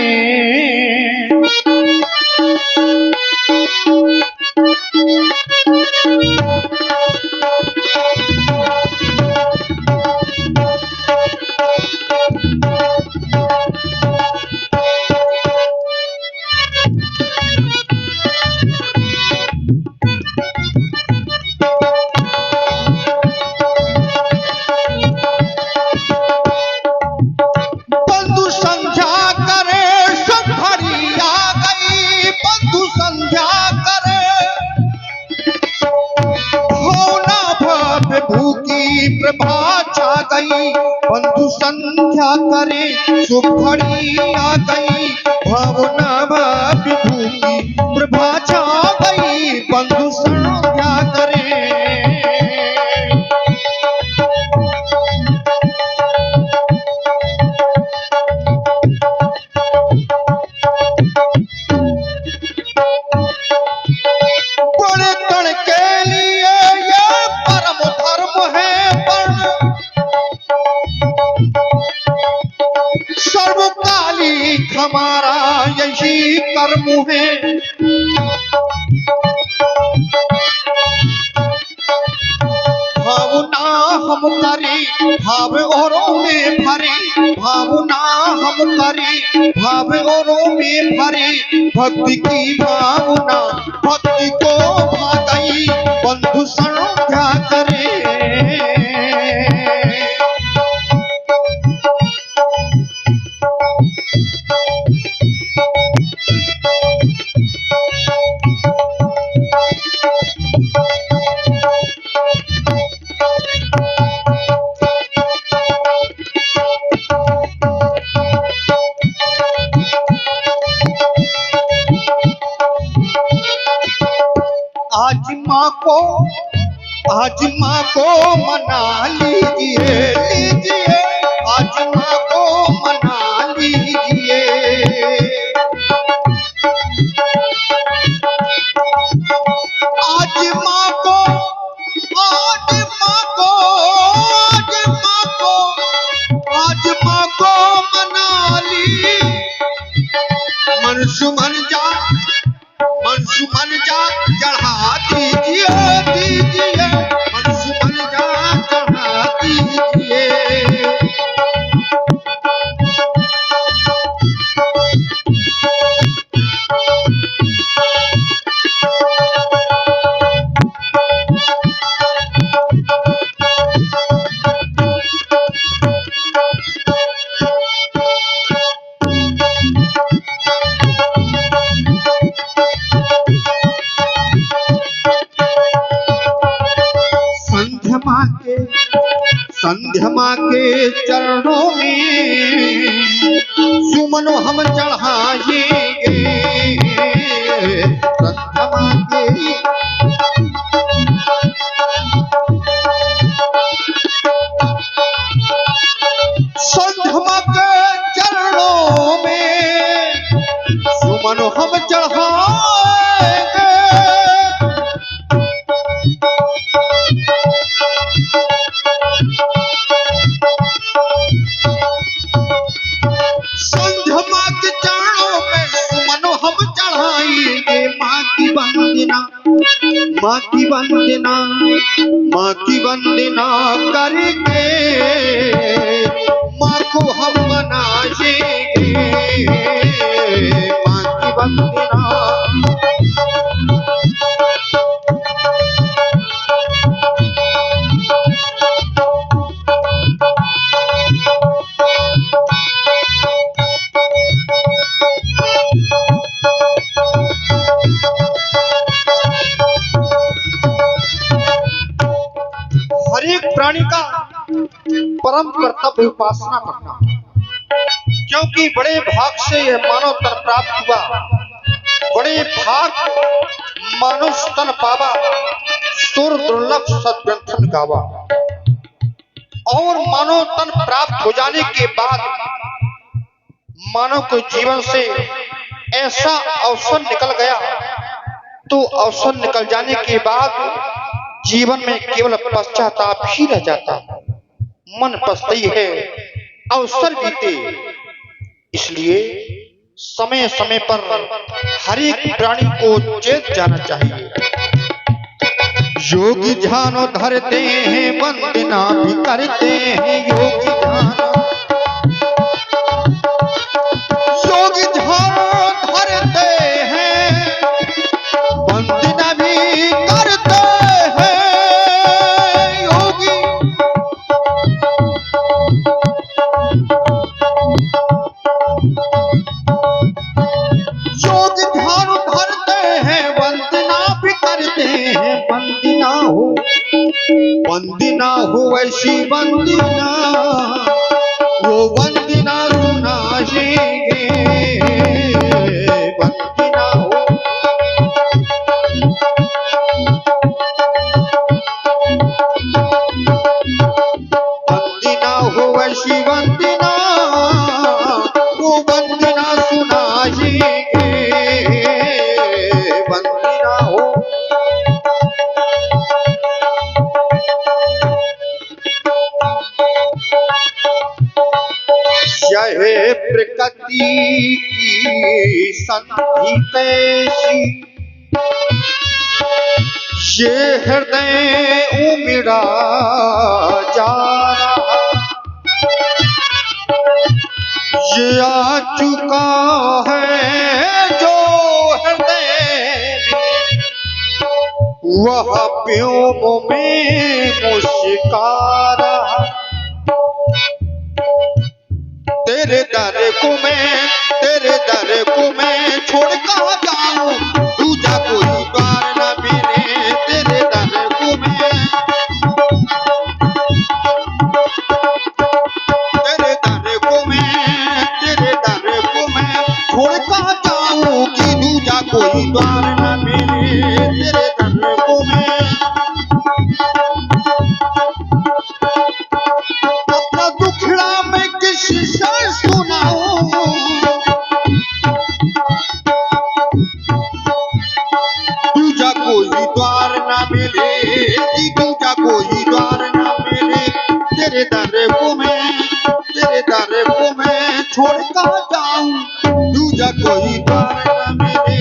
Speaker 3: गई, बंधु संध्या करे, शुभ घड़ी आ गई, भावना विभू की प्रभा छा गई, बंधु संध्या करे। बड़े तन के लिए ये परम धर्म है, पर सर्वकाली हमारा यही कर्म है। भावना हम करी, भाव औरों में भरी, भावना हम करी, भाव औरों में भरी, भक्ति की भावना भक्ति को भा गई, बंधु संध्या करे। आज माँ को मना लीजिए, लीजिए, आज माँ को मना लीजिए। आज माँ को, आज माँ को, आज माँ को, आज माँ को मना ली। मन सुमन जा, मन सुमन जा चढ़ा दीजिए, दीजिए, मन सुमन जा चढ़ा दीजिए। संध्या माँ के चरणों में सुमन हम चढ़ाएंगे, संध्या माँ के संध्या माँ के चरणों में सुमन हम चढ़ाएंगे। संध्या माँ के चरणों में सुमन हम चढ़ाएंगे। माँ की वंदना, माँ की वंदना, माँ की वंदना करके माँ को हम मनाएंगे। माँ की वंदना, हर एक प्राणी का परम कर्तव्य उपासना करना, क्योंकि बड़े भाग से यह मानव तन प्राप्त हुआ, बड़े भाग मानव तन पावा, सुर दुर्लभ सद्ग्रंथन गावा। और मानव तन प्राप्त हो जाने के बाद मानव के जीवन से ऐसा अवसर निकल गया, तो अवसर निकल जाने के बाद जीवन में केवल पश्चाताप ही रह जाता। मन पछताई है, अवसर बीते। इसलिए समय समय पर हर एक प्राणी को चेत जाना चाहिए। योगी ध्यान धरते हैं, वंदना भी करते हैं। योगी ध्यान धरते हैं, वंदना भी करते हैं। योगी ध्यान धरते हैं, वंदना भी करते हैं। वंदना हो वैसे वशी वंदना, वो वंदना सुनाएंगे। वंदना हो वंदना हो वशी वंदना, वो वंदना सुनाएंगे। वंदना हो यह प्रकृति की संधि कैसी, ये हृदय उमड़ा जा रहा, ये आ चुका है जो हृदय में, वह प्योम में मुस्का रहा। तेरे दर को मैं छोड़ कहाँ जाऊं, दूजा कोई द्वार न मिले। तेरे दर को मैं छोड़ कहाँ जाऊं कि दूजा कोई द्वार न मिले। तेरे दर को मैं अपना दुखड़ा मैं किसी से सुनाऊं, दूजा कोई द्वार ना मिले, दूजा कोई द्वार ना मिले। तेरे दर को मैं छोड़ कहाँ जाऊं, दूजा कोई द्वार ना मिले।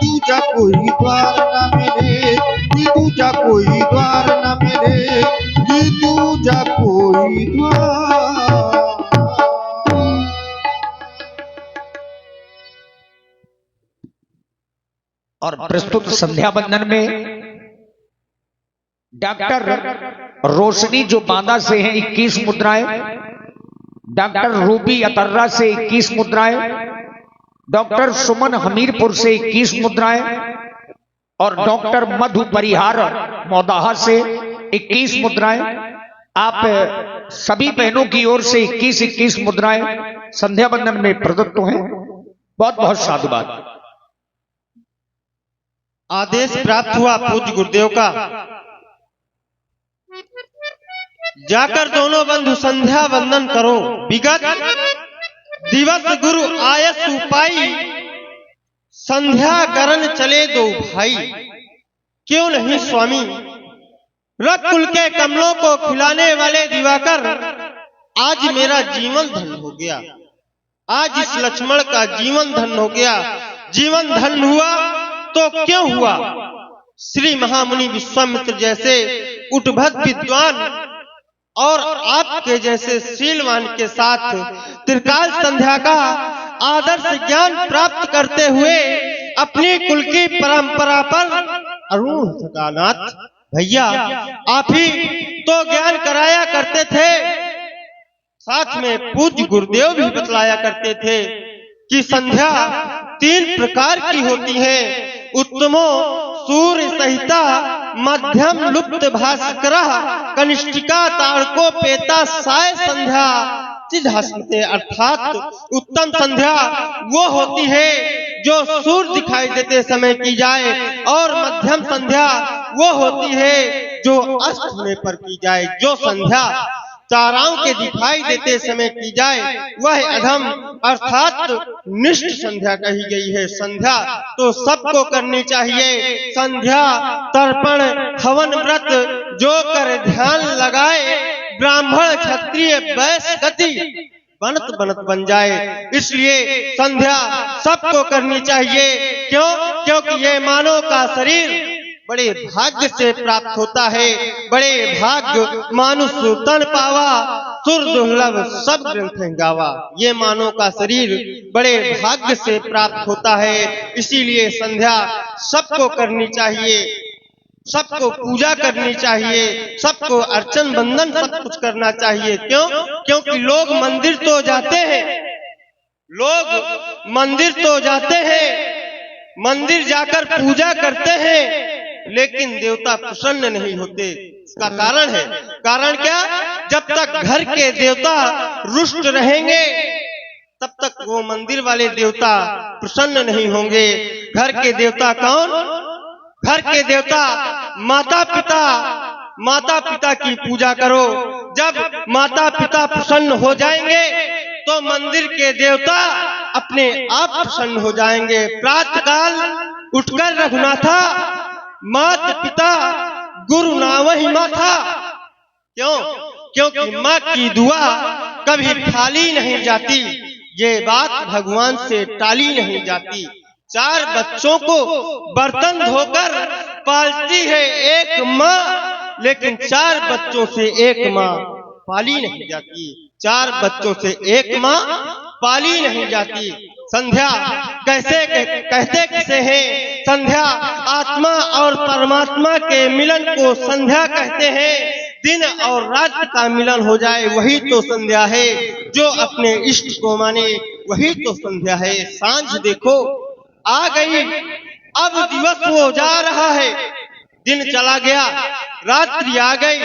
Speaker 3: दूजा कोई द्वार ना मिले, दूजा कोई द्वार ना मिले, दूजा कोई द्वार।
Speaker 1: और प्रस्तुत संध्या बंदन में डॉक्टर रोशनी जो बांदा से हैं 21 मुद्राएं, डॉक्टर रूबी अतर्रा से 21 मुद्राएं, डॉक्टर सुमन हमीरपुर से 21 मुद्राएं और डॉक्टर मधु परिहार मौदाहा से 21 मुद्राएं। आप सभी बहनों की ओर से 21-21 मुद्राएं संध्या बंदन में प्रदत्त हैं। बहुत बहुत साधुवाद।
Speaker 3: आदेश प्राप्त हुआ पूज्य गुरुदेव का, जाकर दोनों बंधु संध्या वंदन करो। विगत दिवस गुरु आयस उपाई, संध्या करन चले दो भाई। क्यों नहीं स्वामी, रक्त कुल के कमलों को खिलाने वाले दिवाकर, आज मेरा जीवन धन हो गया। आज इस लक्ष्मण का जीवन धन हो गया। जीवन धन हुआ तो क्यों हुआ, श्री महामुनि विश्वामित्र जैसे उठभद्र विद्वान और आपके जैसे शीलवान के साथ त्रिकाल संध्या का आदर्श ज्ञान प्राप्त करते हुए अपनी कुल की परंपरा पर अरुण सदानाथ भैया आप ही तो ज्ञान कराया करते थे। साथ में पूज्य गुरुदेव भी बतलाया करते थे कि संध्या 3 प्रकार की होती है, उत्तमो सूर्य सहिता, मध्यम लुप्त भास्कर, कनिष्ठिका तारको पेता साय संध्या चिदास्मते। अर्थात उत्तम संध्या वो होती है जो सूर्य दिखाई देते समय की जाए, और मध्यम संध्या वो होती है जो अस्त होने पर की जाए। जो संध्या ताराओं के दिखाई देते समय की जाए वह अधम अर्थात निष्ठ संध्या कही गई है। संध्या तो सबको करनी चाहिए। संध्या तर्पण हवन व्रत जो कर ध्यान लगाए, ब्राह्मण क्षत्रिय वैश्य गति बनत बनत बन जाए। इसलिए संध्या सबको करनी चाहिए। क्यों? क्योंकि ये मानव का शरीर बड़े भाग्य से प्राप्त होता है। बड़े भाग्य मानुष तन पावा, सुर दुर्लभ सब ग्रंथ गावा। ये मानव का शरीर बड़े भाग्य से प्राप्त होता है। इसीलिए संध्या सबको करनी चाहिए, सबको पूजा करनी चाहिए, सबको अर्चन बंदन सब कुछ करना चाहिए। क्यों? क्योंकि लोग मंदिर तो जाते हैं, लोग मंदिर तो जाते हैं, मंदिर जाकर पूजा करते हैं लेकिन देवता प्रसन्न नहीं होते। इसका कारण है, कारण क्या? जब तक घर के देवता रुष्ट रहेंगे तब तक वो मंदिर वाले देवता प्रसन्न नहीं होंगे। घर के देवता कौन? घर के देवता माता पिता। माता पिता की पूजा करो। जब माता पिता प्रसन्न हो जाएंगे तो मंदिर के देवता अपने आप प्रसन्न हो जाएंगे। प्रातःकाल उठकर रघुनाथा माता पिता गुरु नावहि माथा। क्यों? क्योंकि माँ की दुआ कभी खाली नहीं जाती। ये बात भगवान से टाली नहीं जाती। 4 बच्चों को बर्तन धोकर पालती है एक माँ, लेकिन 4 बच्चों से एक माँ पाली नहीं जाती। 4 बच्चों से एक माँ पाली नहीं जाती। संध्या कहते किसे हैं? संध्या आत्मा और परमात्मा के मिलन को संध्या कहते हैं। दिन और रात का मिलन हो जाए वही तो संध्या है। जो अपने इष्ट को माने वही तो संध्या है। सांझ देखो आ गई, अब दिवस हो जा रहा है। दिन चला गया, रात्रि आ गई।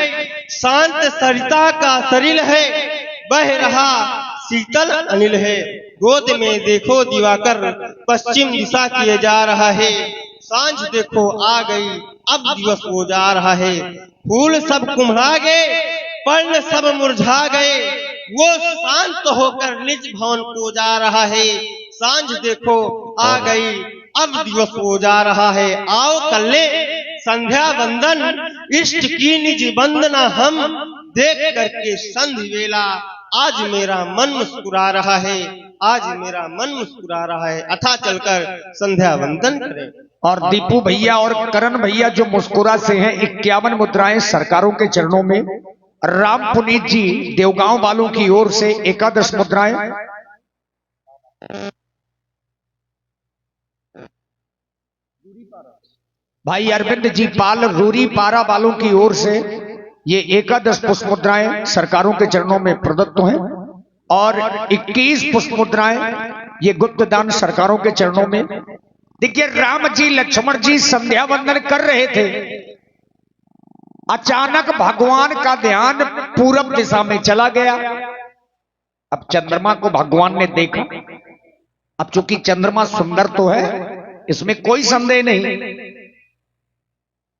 Speaker 3: शांत सरिता का सरिल है, बह रहा शीतल अनिल है। गोद में देखो दिवाकर पश्चिम दिशा किए जा रहा है। सांझ देखो आ गई, अब दिवस हो जा रहा है। फूल सब कुम्हला गए, पर्ण सब मुरझा गए। वो शांत होकर निज भवन को जा रहा है। सांझ देखो आ गई, अब दिवस हो जा रहा है। आओ कल्ले संध्या वंदन, इष्ट की निज वंदना हम देख करके संधि वेला। आज मेरा मन मुस्कुरा रहा है, आज मेरा मन मुस्कुरा रहा है। अथा चलकर संध्या वंदन करें।
Speaker 1: और दीपू भैया और करण भैया जो मुस्कुरा से हैं 51 मुद्राएं सरकारों के चरणों में। राम पुनीत जी देवगांव वालों की ओर से 11 मुद्राएं। भाई अरविंद जी पाल रूरी पारा वालों की ओर से ये 11 पुष्प मुद्राएं सरकारों के चरणों में प्रदत्त हैं और 21 पुष्प मुद्राएं ये गुप्त दान सरकारों के चरणों में। देखिए राम जी लक्ष्मण जी संध्या वंदन कर रहे थे, अचानक भगवान का ध्यान पूरब दिशा में चला गया। अब चंद्रमा को भगवान ने देखा। अब चूंकि चंद्रमा सुंदर तो है, इसमें कोई संदेह नहीं,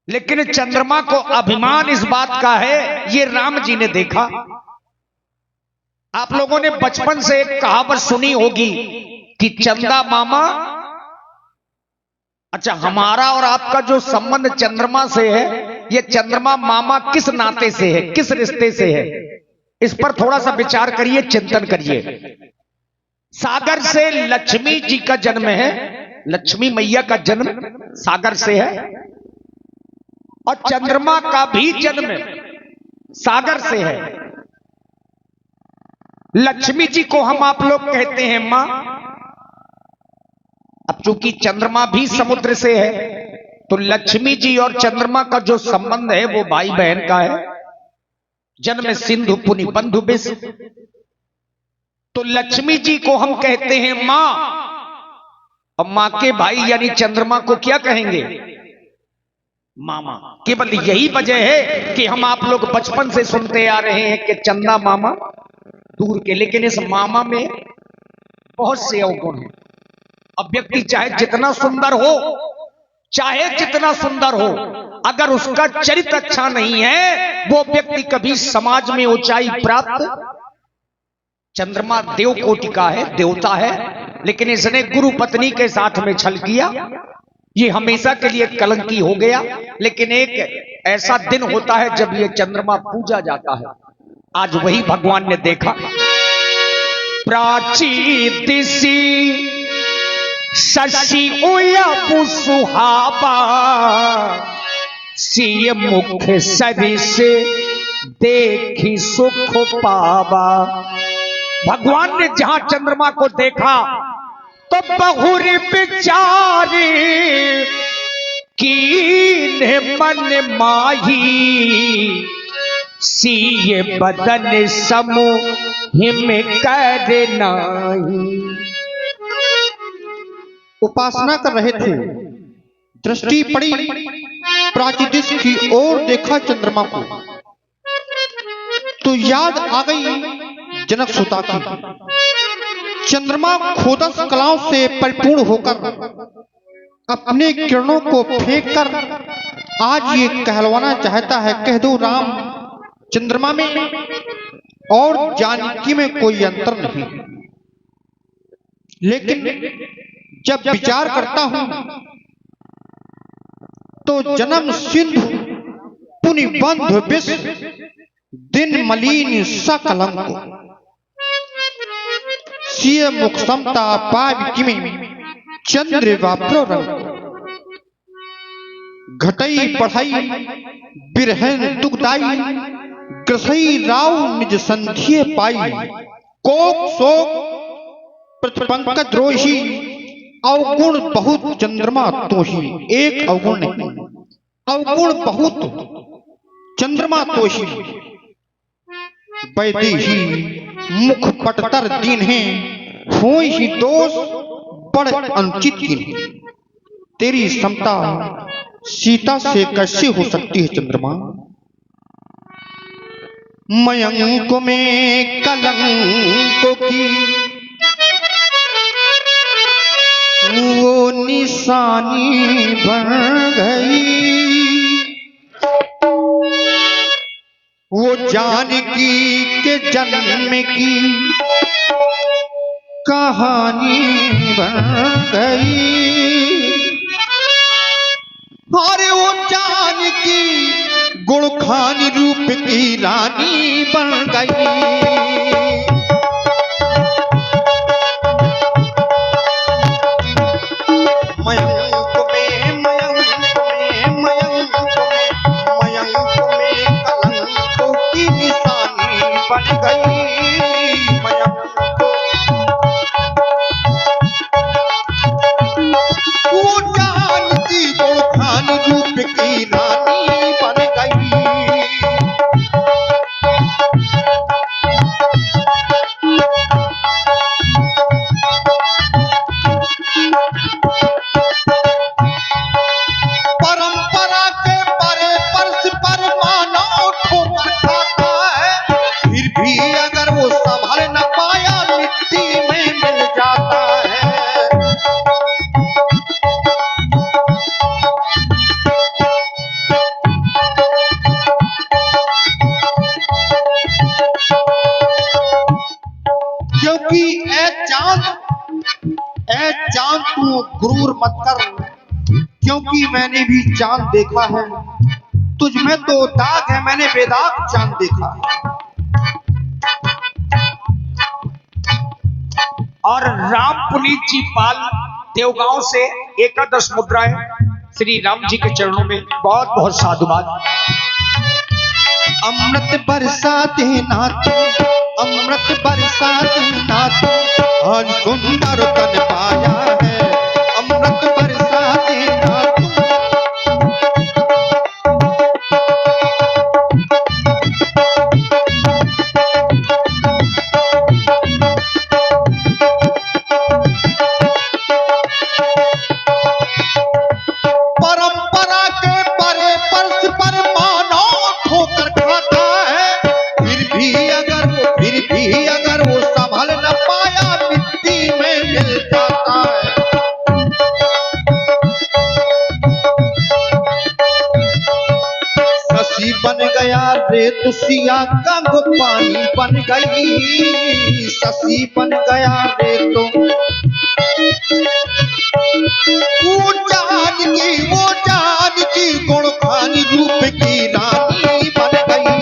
Speaker 1: लेकिन चंद्रमा को अभिमान इस बात का है ये राम जी ने देखा। आप लोगों ने बचपन से एक कहावत सुनी होगी कि चंदा मामा, अच्छा हमारा और आपका जो संबंध चंद्रमा से है, ये चंद्रमा मामा किस नाते से है, किस रिश्ते से है, इस पर थोड़ा सा विचार करिए, चिंतन करिए। सागर से लक्ष्मी जी का जन्म है, लक्ष्मी मैया का जन्म सागर से है और चंद्रमा का भी जन्म सागर से है। लक्ष्मी जी को हम आप लोग कहते हैं मां। अब चूंकि चंद्रमा भी समुद्र से है तो लक्ष्मी जी और चंद्रमा का जो संबंध है वो भाई बहन का है। जन्म सिंधु पुनि बंधु बिस। तो लक्ष्मी जी को हम कहते हैं मां और मां के भाई यानी चंद्रमा को क्या कहेंगे? मामा। केवल यही वजह है कि हम आप लोग बचपन से सुनते आ रहे हैं कि चंदा मामा दूर के, लेकिन इस मामा में बहुत से अवगुण हैं। अब व्यक्ति चाहे जितना सुंदर हो, चाहे जितना सुंदर हो, अगर उसका चरित्र अच्छा नहीं है वो व्यक्ति कभी समाज में ऊंचाई प्राप्त। चंद्रमा देव कोटि का है, देवता है, लेकिन इसने गुरु पत्नी के साथ में छल किया, ये हमेशा के लिए कलंकी हो गया। लेकिन एक ऐसा दिन होता है जब ये चंद्रमा पूजा जाता है। आज वही भगवान ने देखा। प्राची दिशी शशि उया सुहावा, सिय मुख सरिस देखी सुख पावा। भगवान ने जहां चंद्रमा को देखा तो बहुर बिचारी कीन्ह मन माही, सिय बदन समूह हिम कर नाही।
Speaker 2: उपासना कर रहे थे। दृष्टि पड़ी प्राची दिश की ओर, देखा चंद्रमा को, तो याद आ गई जनक सुता की। चंद्रमा खोदस कलाओं से परिपूर्ण होकर अपने किरणों को फेंक कर आज ये कहलवाना चाहता है, कह दो राम, चंद्रमा में और जानकी में कोई अंतर नहीं। लेकिन जब विचार करता हूं तो जन्म सिंधु पुनि बंध विष, दिन मलिन सकलंक, सिय मुख समता पाव किमि, चंद्र वाप्रो रंग, घटई पढ़ाई बिरहन दुखदाई, ग्रसई राव निज संधिये पाई, कोक शोक प्रतिपंकज द्रोही, अवगुण बहुत चंद्रमा तोही। एक अवगुण नहीं, अवगुण बहुत चंद्रमा तोही। वैदेही मुख पटतर दीन है, होई ही दोष बड़ अनुचित कीन। तेरी समता सीता से कैसे हो सकती है चंद्रमा? मयंक में कलंकों की वो निशानी बन गई, वो जानकी के जन्म की कहानी बन गई। अरे वो जानकी गुण खानी रूप की रानी बन गई। मयंक में कलंकों की निशानी बन गई। वो जानकी गुण खानी रूप की रानी बन गई। परंपरा के परे परस पर मानव ठोकर खाता है, फिर भी अगर वो संभल न पाया मिट्टी में मिल जाता है। क्योंकि ऐ चांद तू गुरूर मत कर, क्योंकि मैंने भी चांद देखा है। तुझ में तो दाग है, मैंने बेदाग चांद देखा है।
Speaker 1: और राम पुनीत जी पाल देवगांव से एकादश मुद्राएं श्री राम जी के चरणों में बहुत बहुत साधुवाद।
Speaker 2: अमृत बरसा देना तू, अमृत बरसा देना तू, आज सुंदर तन पाया है। अमृत बरसा देना तू, परंपरा के परे परस पर मानव ठोकर खाता है। फिर भी अगर वो संभल न पाया मिट्टी में मिल जाता है। शशि बन गया रेत सिया का पानी बन गई। शशि बन गया रेत, वो जानकी गुण खानी रूप की रानी बन गई।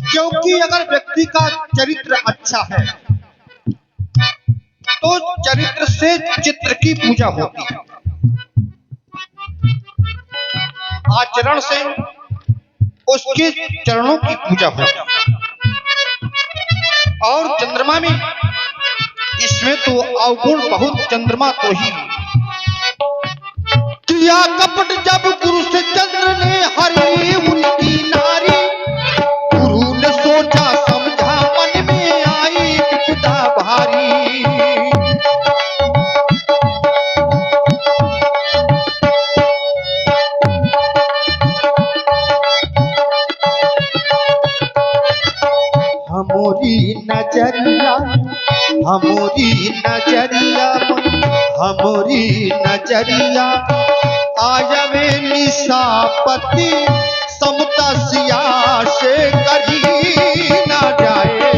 Speaker 2: क्योंकि अगर व्यक्ति का चरित्र अच्छा है तो चरित्र से चित्र की पूजा होती है। आचरण से
Speaker 4: उसके चरणों की पूजा हो। और चंद्रमा में इसमें तो अवगुण बहुत, चंद्रमा तो ही किया कपट जब गुरु से चंद्र ने हरी उनकी नारी, गुरु ने सोचा समझा मन में आई विपदा भारी। हमोरी नजरिया, हमोरी नजरिया, हमोरी नजरिया आजमे निशापति, समता सिया से करी ना जाए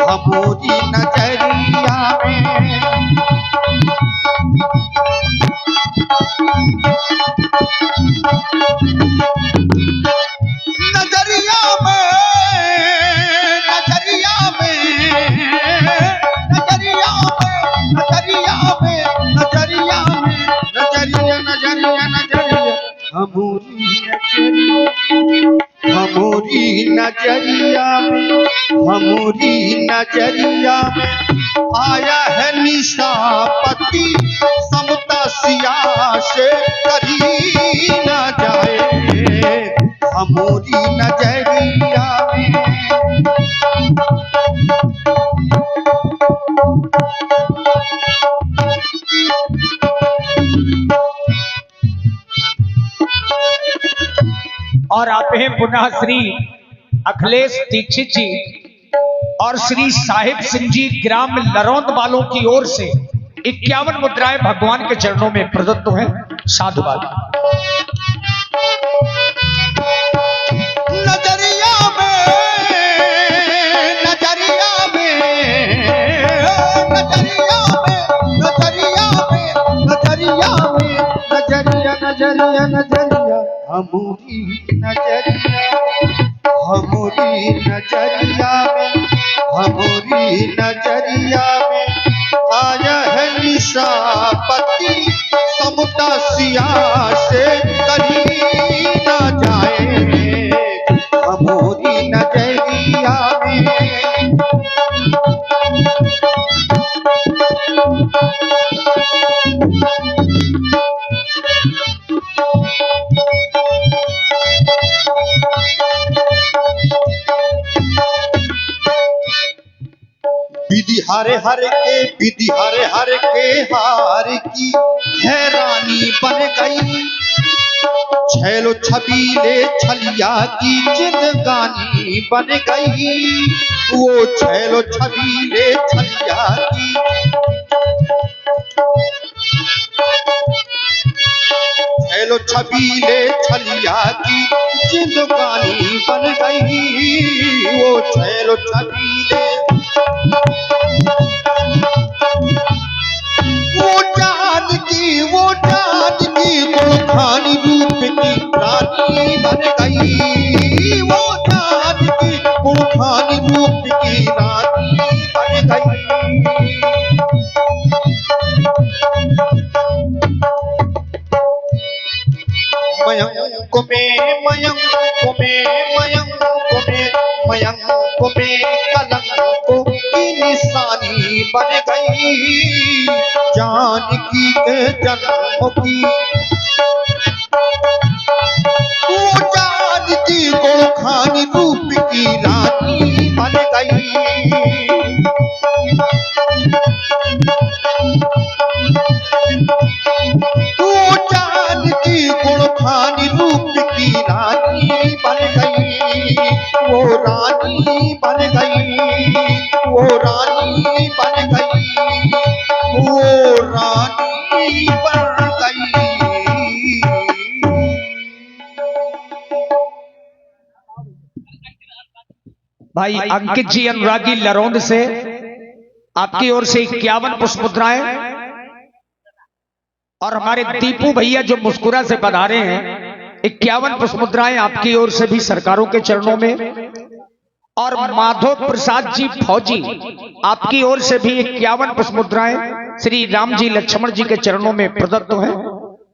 Speaker 4: हमोरी नजरिया में। नजरिया में, नजरिया में, नजरिया में, नजरिया में, नजरिया में, नजरिया नजरिया नजरिया हमोरी नजरिया, हमोरी नजरिया में, हमोरी नजरिया में आया है निशापति, समता सिया से करी ना जाए हमोरी नजरिया में।
Speaker 1: और आप हैं पुनः श्री अखिलेश दीक्षित जी और श्री साहिब सिंह जी ग्राम लरौंद वालों की ओर से 51 मुद्राएं भगवान के चरणों में प्रदत्त हैं। साधुवाद।
Speaker 4: नजरिया में, नजरिया में, नजरिया में, नजरिया में, नजरिया में, नजरिया नजरिया नजरिया हमोरी नजरिया, हमोरी नजरिया में, हमोरी नजरिया में आया है निशापति, समता सिया से करी ना जाए हमोरी नजरिया में। विधि हरे हरे के, विधि हरे हरे के हार की हैरानी बन गई, छैलो छबीले छलिया की जिंदगानी बन गई। वो छैलो छबीले छलिया की, छैलो छबीले छलिया की जिंदगानी बन गई। वो छैलो छबीले, वो जानकी, वो जानकी गुणखानी रूप की रानी बन गई। वो जानकी गुणखानी रूप की रानी बन गई। मयंक में, मयंक में, मयंक में, मयंक में कलंक की निशानी बन गई। जानकी के जन्म की, वो जानकी गुणखानी रूप की रानी बन गई। वो जानकी गुणखानी रूप की रानी बन गई। वो रानी बन गई, वो रानी बन गई, वो रानी बन गई।
Speaker 1: भाई अंकित जी अनुरागी लरौंद से आपकी ओर से 51 पुष्प मुद्राएं, और हमारे दीपू भैया जो मुस्कुरा से पधारे हैं 51 पुष्प मुद्राएं आपकी ओर से भी सरकारों के चरणों में, और माधव प्रसाद जी फौजी आपकी ओर से भी 51 पुष्प मुद्राएं श्री राम जी लक्ष्मण जी के चरणों में प्रदत्त हैं।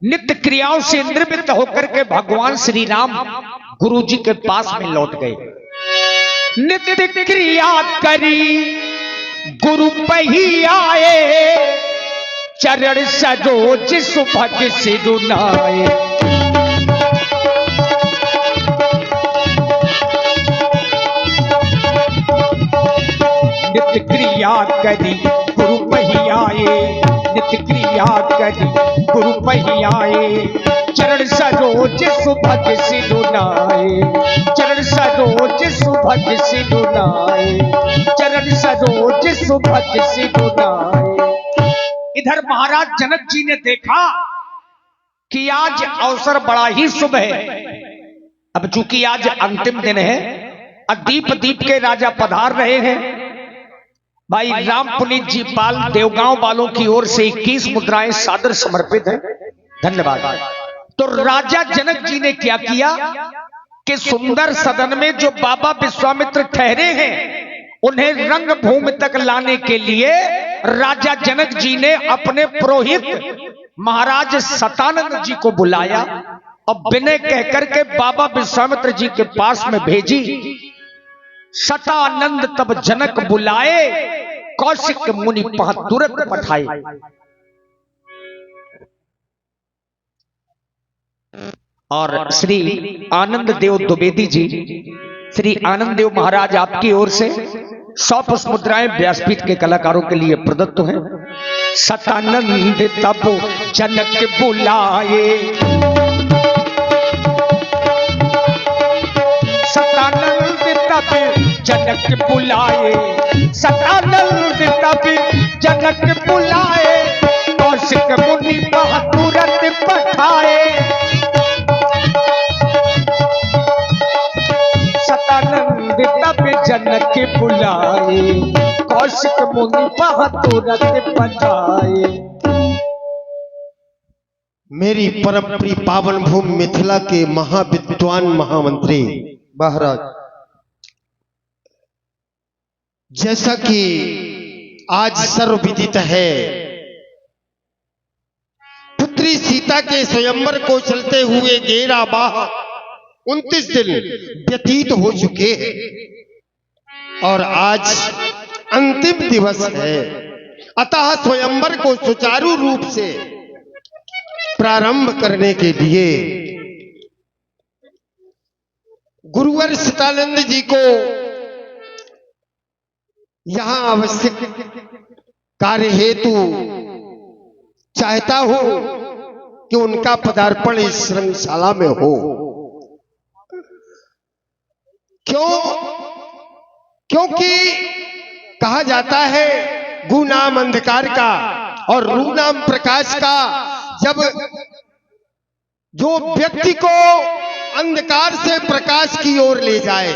Speaker 1: नित्य क्रियाओं से निर्मित होकर के भगवान श्री राम गुरुजी के पास में लौट गए। नित्य क्रिया करी गुरु पही आए, चरण सरोज सुभग सिरुनाए। नित्य क्रिया करी गुरु पही आए, नित्य क्रिया करी गुरु पही आए, चरण सरोज सुभग सिरुनाए, चरण सरोज सुभग सिरुनाए, चरण सरोज सुभग सिरुनाए। इधर महाराज जनक जी ने देखा कि आज अवसर बड़ा ही शुभ है। अब चूंकि आज अंतिम दिन है, दीप दीप के राजा पधार रहे हैं। भाई राम पुनीत जी पाल देवगांव वालों की ओर से 21 मुद्राएं सादर समर्पित हैं। धन्यवाद। तो राजा जनक जी ने क्या किया कि सुंदर सदन में जो बाबा विश्वामित्र ठहरे हैं, उन्हें रंग भूमि तक लाने के लिए राजा जनक जी ने अपने पुरोहित महाराज सतानंद जी को बुलाया और विनय कहकर के बाबा विश्वामित्र जी के पास में भेजी। सतानंद तब जनक बुलाए, कौशिक मुनि पह तुरंत पठाए। और श्री आनंद देव द्विवेदी जी, श्री आनंद देव महाराज आपकी ओर से 100 पुष्प मुद्राएं व्यासपीठ के कलाकारों के लिए प्रदत्त हैं। सतानंद तब जनक बुलाए, सतानंद तब जनक बुलाए, सतानंद तब जनक बुलाए, कौशिक मुनि पह तुरंत पठाए। सतानंद तब जनक बुलाए, कौशिक मुनि पह तुरंत पठाए।
Speaker 3: मेरी परम प्रिय पावन भूमि मिथिला के महाविद्वान महामंत्री महाराज, जैसा कि आज सर्वविदित है, पुत्री सीता के स्वयंवर को चलते हुए 11 माह 29 दिन व्यतीत हो चुके हैं और आज अंतिम दिवस है। अतः स्वयंवर को सुचारू रूप से प्रारंभ करने के लिए गुरुवर सतानंद जी को यहां आवश्यक कार्य हेतु चाहता हूं कि उनका पदार्पण इस श्रृंखला में हो। क्योंकि कहा जाता है गु नाम अंधकार का और रू नाम प्रकाश का। जब जो व्यक्ति को अंधकार से प्रकाश की ओर ले जाए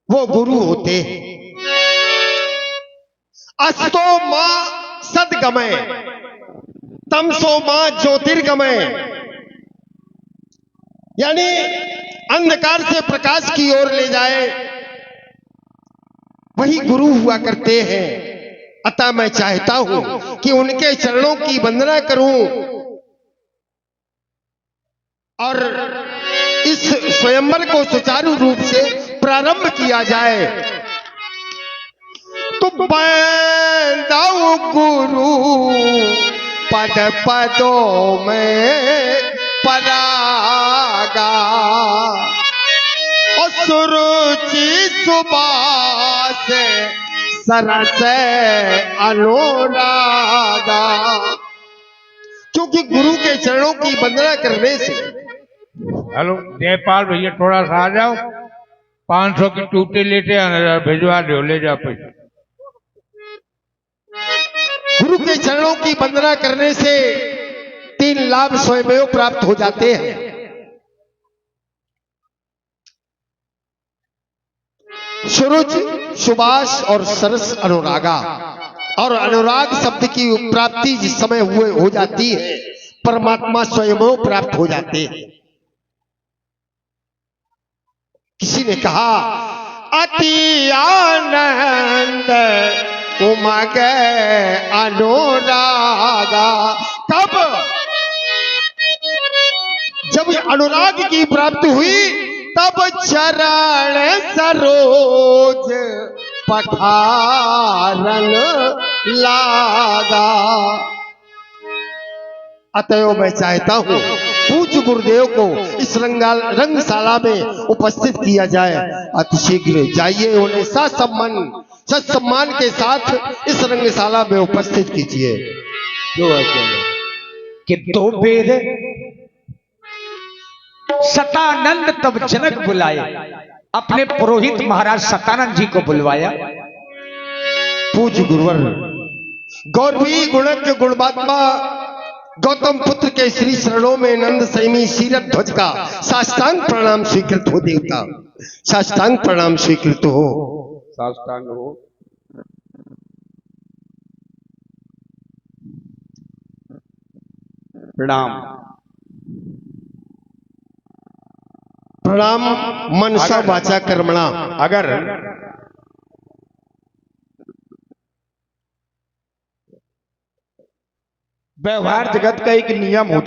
Speaker 3: वो गुरु होते हैं। अस्तो मां सदगमय, तमसो मां ज्योतिर्गमय, यानी अंधकार से प्रकाश की ओर ले जाए वही गुरु हुआ करते हैं। अतः मैं चाहता हूं कि उनके चरणों की वंदना करूं और इस स्वयंवर को सुचारू रूप से प्रारंभ किया जाए। तो बंदाऊ गुरु पद पदों में परागा और सुरुचि सुबास सरस अनुरागा। क्योंकि गुरु के चरणों की वंदना करने से।
Speaker 5: हेलो जयपाल भैया, थोड़ा सा आ जाओ। 500 की टूटी लेटे भिजवा दो, ले जाओ पैसे।
Speaker 3: गुरु के चरणों की वंदना करने से 3 लाभ स्वयं प्राप्त हो जाते हैं। सुरुच, सुबास और सरस अनुरागा। और अनुराग शब्द की प्राप्ति जिस समय हो जाती है, परमात्मा स्वयं प्राप्त हो जाते हैं। किसी ने कहा अति आनंद उमग अनुरागा। कब? जब जब अनुराग की प्राप्ति हुई तब चरण सरोज पठारन लागा। अतएव मैं चाहता हूं पूज्य गुरुदेव को इस रंगशाला में उपस्थित किया जाए। अतिशीघ्र जाइए, उन्हें सत्सम्मान के साथ इस रंगशाला में उपस्थित कीजिए।
Speaker 1: कि दो बेर सतानंद तब जनक बुलाए, अपने पुरोहित महाराज सतानंद जी को बुलवाया।
Speaker 3: पूज्य गुरुवर गौरवी गुणज्ञ गुणवात्मा गौतम पुत्र के श्री शरणों में नंद संयमी सीरत ध्वज का साष्टांग प्रणाम स्वीकृत हो। देवता साष्टांग प्रणाम स्वीकृत हो। साष्टांग हो।
Speaker 1: प्रणाम।
Speaker 3: प्रणाम मनसा वाचा कर्मणा।
Speaker 4: अगर व्यवहार जगत का एक नियम होता